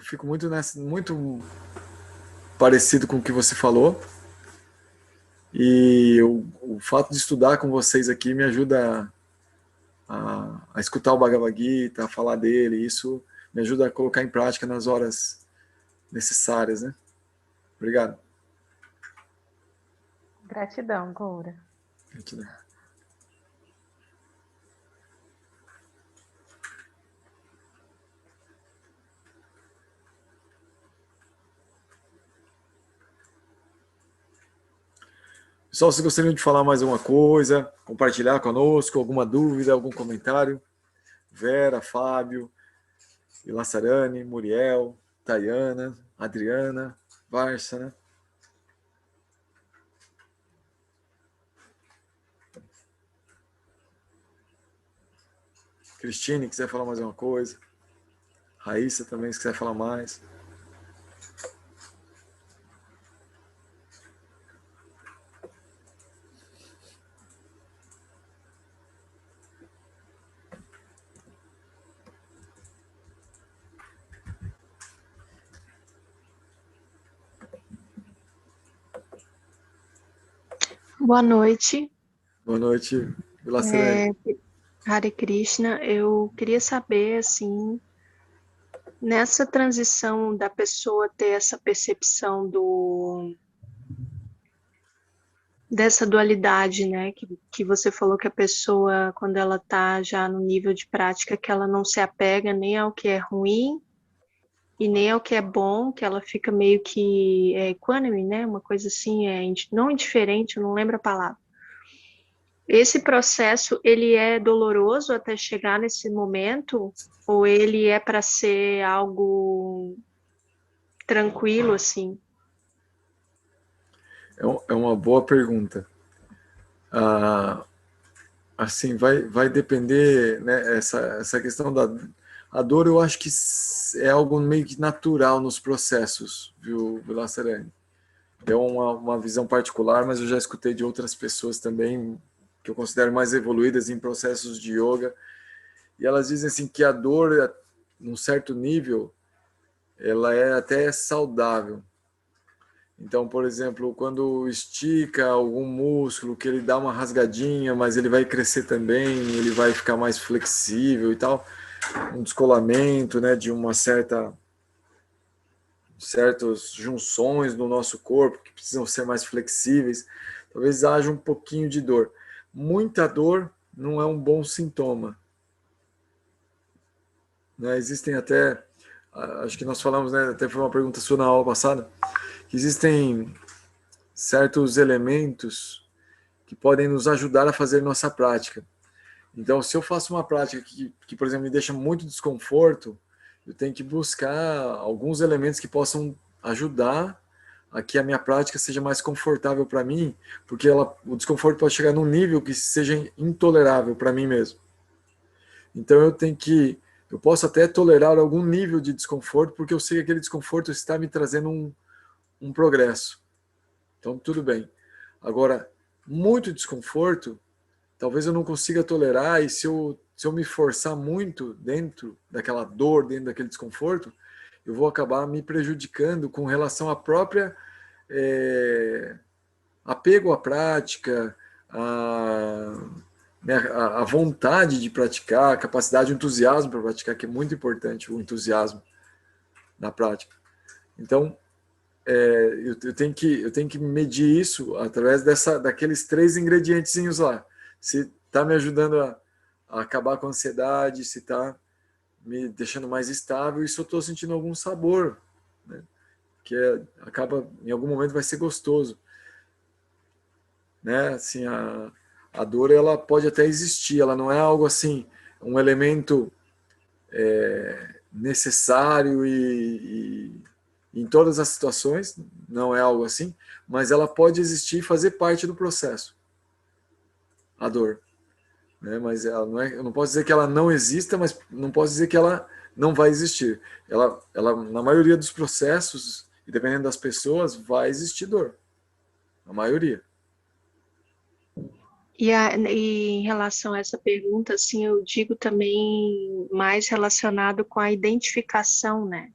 fico muito muito parecido com o que você falou. E o fato de estudar com vocês aqui me ajuda a escutar o Bhagavad Gita, a falar dele. Isso me ajuda a colocar em prática nas horas necessárias, né? Obrigado. Gratidão, Goura. Gratidão. Pessoal, se gostariam de falar mais alguma coisa, compartilhar conosco, alguma dúvida, algum comentário, Vera, Fábio, Ilassarane, Muriel, Tayana, Adriana, Varsa, né? Cristine, quiser falar mais alguma coisa. Raíssa também, se quiser falar mais. Boa noite. Boa noite, Vilacerane. Hare Krishna, eu queria saber, assim, nessa transição da pessoa ter essa percepção dessa dualidade, né, que você falou que a pessoa, quando ela está já no nível de prática, que ela não se apega nem ao que é ruim e nem ao que é bom, que ela fica meio que equânime, né, uma coisa assim, não indiferente, eu não lembro a palavra. Esse processo, ele é doloroso até chegar nesse momento? Ou ele é para ser algo tranquilo, assim? É uma boa pergunta. Assim, vai depender, né, essa questão a dor, eu acho que é algo meio que natural nos processos, viu, Vilacerane? É uma visão particular, mas eu já escutei de outras pessoas também, que eu considero mais evoluídas em processos de yoga, e elas dizem assim que a dor, num certo nível, ela é até saudável. Então, por exemplo, quando estica algum músculo, que ele dá uma rasgadinha, mas ele vai crescer também, ele vai ficar mais flexível e tal, um descolamento, né, de uma certas junções no nosso corpo que precisam ser mais flexíveis, talvez haja um pouquinho de dor. Muita dor não é um bom sintoma, né? Existem até, acho que nós falamos, né, até foi uma pergunta sua na aula passada, que existem certos elementos que podem nos ajudar a fazer nossa prática. Então, se eu faço uma prática que, por exemplo, me deixa muito desconforto, eu tenho que buscar alguns elementos que possam ajudar a que a minha prática seja mais confortável para mim, porque o desconforto pode chegar num nível que seja intolerável para mim mesmo. Então, eu posso até tolerar algum nível de desconforto, porque eu sei que aquele desconforto está me trazendo um progresso. Então, tudo bem. Agora, muito desconforto, talvez eu não consiga tolerar, e se eu me forçar muito dentro daquela dor, dentro daquele desconforto, eu vou acabar me prejudicando com relação à própria apego à prática, a vontade de praticar, a capacidade, o entusiasmo para praticar, que é muito importante, o entusiasmo na prática. Então, eu tenho que medir isso através daqueles 3 ingredientezinhos lá. Se está me ajudando a acabar com a ansiedade, se está me deixando mais estável, e se eu estou sentindo algum sabor, né? Que acaba, em algum momento, vai ser gostoso. Né? Assim, a dor, ela pode até existir, ela não é algo assim, um elemento necessário e em todas as situações, não é algo assim, mas ela pode existir e fazer parte do processo, a dor. Né? Mas ela não eu não posso dizer que ela não exista, mas não posso dizer que ela não vai existir. Ela na maioria dos processos, e dependendo das pessoas, vai existir dor. Na maioria. E em relação a essa pergunta, assim, eu digo também mais relacionado com a identificação, né?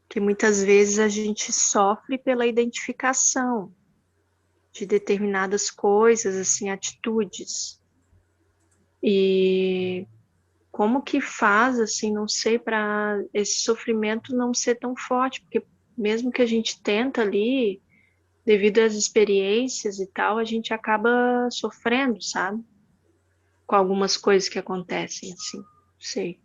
Que muitas vezes a gente sofre pela identificação de determinadas coisas, assim, atitudes. E como que faz, assim, não sei, para esse sofrimento não ser tão forte, porque mesmo que a gente tenta ali, devido às experiências e tal, a gente acaba sofrendo, sabe? Com algumas coisas que acontecem, assim, não sei.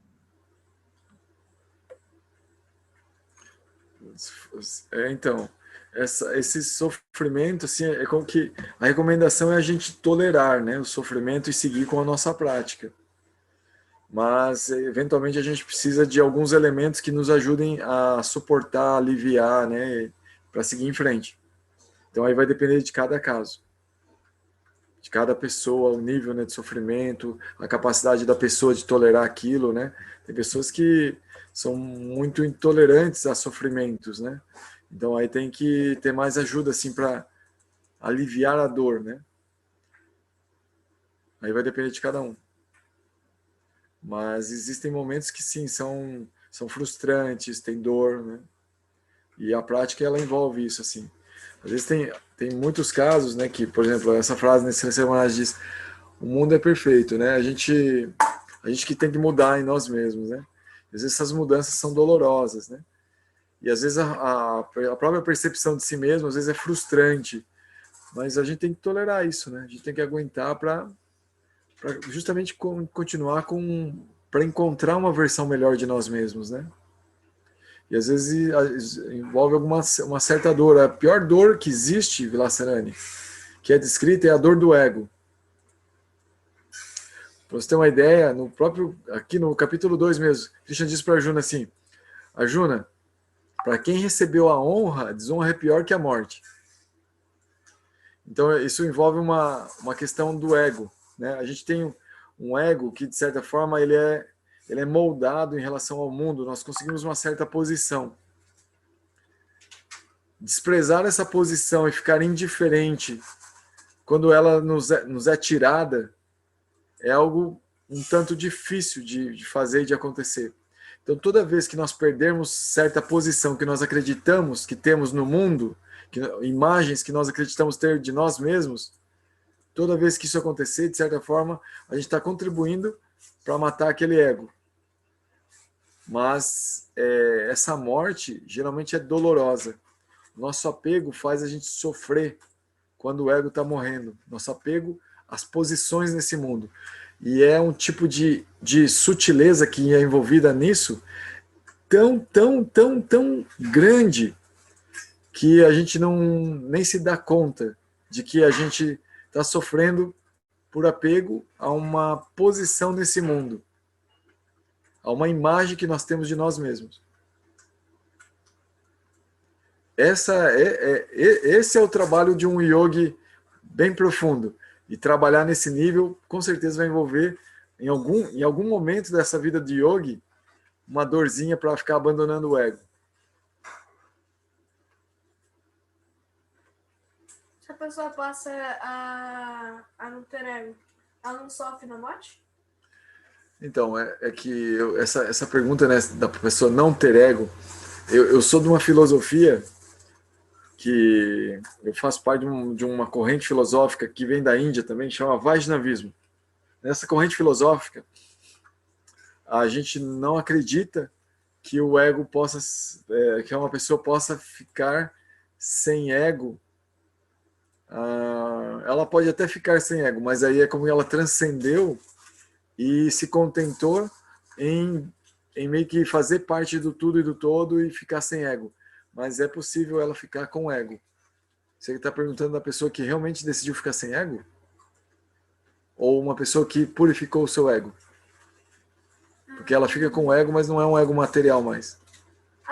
Então, esse sofrimento, assim, é como que a recomendação é a gente tolerar, né, o sofrimento e seguir com a nossa prática. Mas, eventualmente, a gente precisa de alguns elementos que nos ajudem a suportar, aliviar, né, para seguir em frente. Então, aí vai depender de cada caso, de cada pessoa, o nível, né, de sofrimento, a capacidade da pessoa de tolerar aquilo, né. Tem pessoas que são muito intolerantes a sofrimentos, né. Então, aí tem que ter mais ajuda, assim, para aliviar a dor, né. Aí vai depender de cada um. Mas existem momentos que, sim, são frustrantes, tem dor, né. E a prática, ela envolve isso, assim. Às vezes tem muitos casos, né, que, por exemplo, essa frase nesse Semanais diz: o mundo é perfeito, né? A gente que tem que mudar em nós mesmos, né? Às vezes essas mudanças são dolorosas, né? E às vezes a própria percepção de si mesmo, às vezes é frustrante, mas a gente tem que tolerar isso, né? A gente tem que aguentar para justamente continuar para encontrar uma versão melhor de nós mesmos, né? E às vezes envolve uma certa dor. A pior dor que existe, Vilacerani, que é descrita, é a dor do ego. Para você ter uma ideia, aqui no capítulo 2 mesmo, Krishna diz para Arjuna assim: Arjuna, para quem recebeu a honra, a desonra é pior que a morte. Então isso envolve uma questão do ego, né? A gente tem um ego que, de certa forma, ele é moldado em relação ao mundo. Nós conseguimos uma certa posição. Desprezar essa posição e ficar indiferente quando ela nos é tirada é algo um tanto difícil de fazer e de acontecer. Então, toda vez que nós perdermos certa posição que nós acreditamos que temos no mundo, imagens que nós acreditamos ter de nós mesmos, toda vez que isso acontecer, de certa forma, a gente está contribuindo para matar aquele ego. Mas essa morte geralmente é dolorosa. Nosso apego faz a gente sofrer quando o ego está morrendo. Nosso apego às posições nesse mundo. E é um tipo de sutileza que é envolvida nisso, tão grande, que a gente nem se dá conta de que a gente está sofrendo por apego a uma posição nesse mundo, a uma imagem que nós temos de nós mesmos. Esse é o trabalho de um yogi bem profundo. E trabalhar nesse nível, com certeza vai envolver, em algum momento dessa vida de yogi, uma dorzinha para ficar abandonando o ego. Se a pessoa passa a não ter ego, ela não sofre na morte? Então, essa pergunta, né, da pessoa não ter ego, eu sou de uma filosofia que eu faço parte de uma corrente filosófica que vem da Índia também, chama Vaishnavismo. Nessa corrente filosófica, a gente não acredita que o ego possa, que uma pessoa possa ficar sem ego. Ela pode até ficar sem ego, mas aí é como ela transcendeu e se contentou em meio que fazer parte do tudo e do todo e ficar sem ego. Mas é possível ela ficar com ego. Você está perguntando da pessoa que realmente decidiu ficar sem ego? Ou uma pessoa que purificou o seu ego? Porque ela fica com ego, mas não é um ego material mais.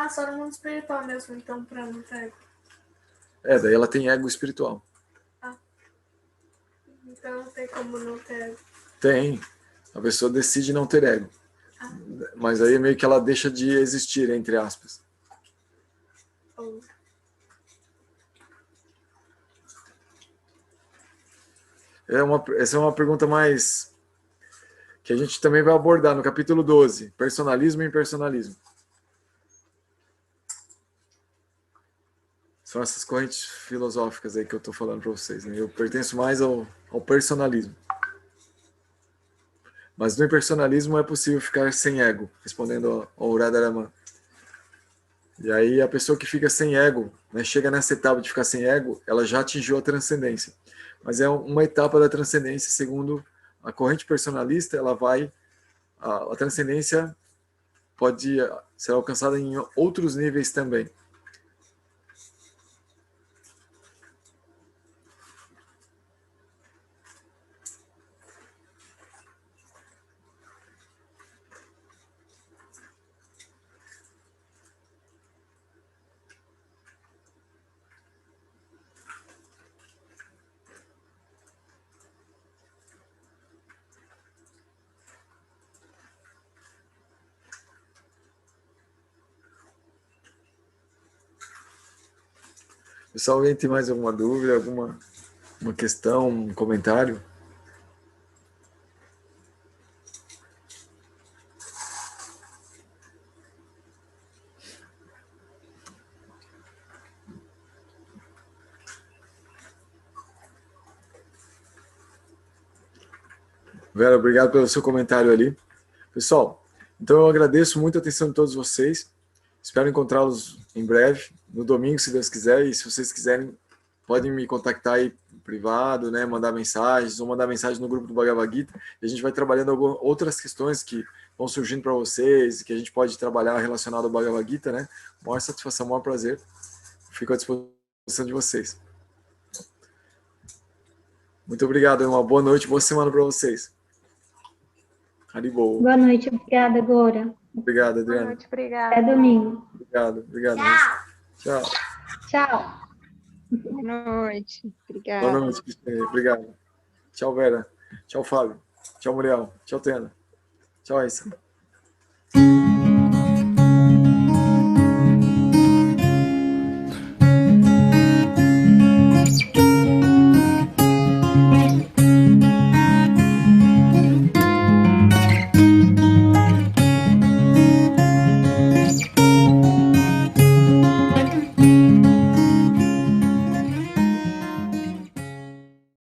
Só no mundo espiritual mesmo, então, para não ter ego. Daí ela tem ego espiritual. Então não tem como não ter ego. Tem. A pessoa decide não ter ego. Mas aí é meio que ela deixa de existir, entre aspas. Essa é uma pergunta mais que a gente também vai abordar no capítulo 12, personalismo e impersonalismo. São essas correntes filosóficas aí que eu estou falando para vocês, né? Eu pertenço mais ao personalismo. Mas no impersonalismo é possível ficar sem ego, respondendo ao Radharaman. E aí a pessoa que fica sem ego, né, chega nessa etapa de ficar sem ego, ela já atingiu a transcendência. Mas é uma etapa da transcendência, segundo a corrente personalista, a transcendência pode ser alcançada em outros níveis também. Pessoal, alguém tem mais alguma dúvida, uma questão, um comentário? Vera, obrigado pelo seu comentário ali. Pessoal, então eu agradeço muito a atenção de todos vocês. Espero encontrá-los em breve, no domingo, se Deus quiser. E se vocês quiserem, podem me contactar aí no privado, né, mandar mensagens, ou mandar mensagem no grupo do Bhagavad Gita. E a gente vai trabalhando outras questões que vão surgindo para vocês, que a gente pode trabalhar relacionado ao Bhagavad Gita, né? Maior satisfação, maior prazer. Fico à disposição de vocês. Muito obrigado, uma boa noite, boa semana para vocês. Haribol. Boa noite, obrigada, Gora. Obrigado, Adriana. Boa noite, obrigada. Até domingo. Obrigado. Tchau. Tchau. Boa noite. Obrigada. Boa noite, Cristina. Obrigado. Tchau, Vera. Tchau, Fábio. Tchau, Muriel. Tchau, Tena. Tchau, Raíssa.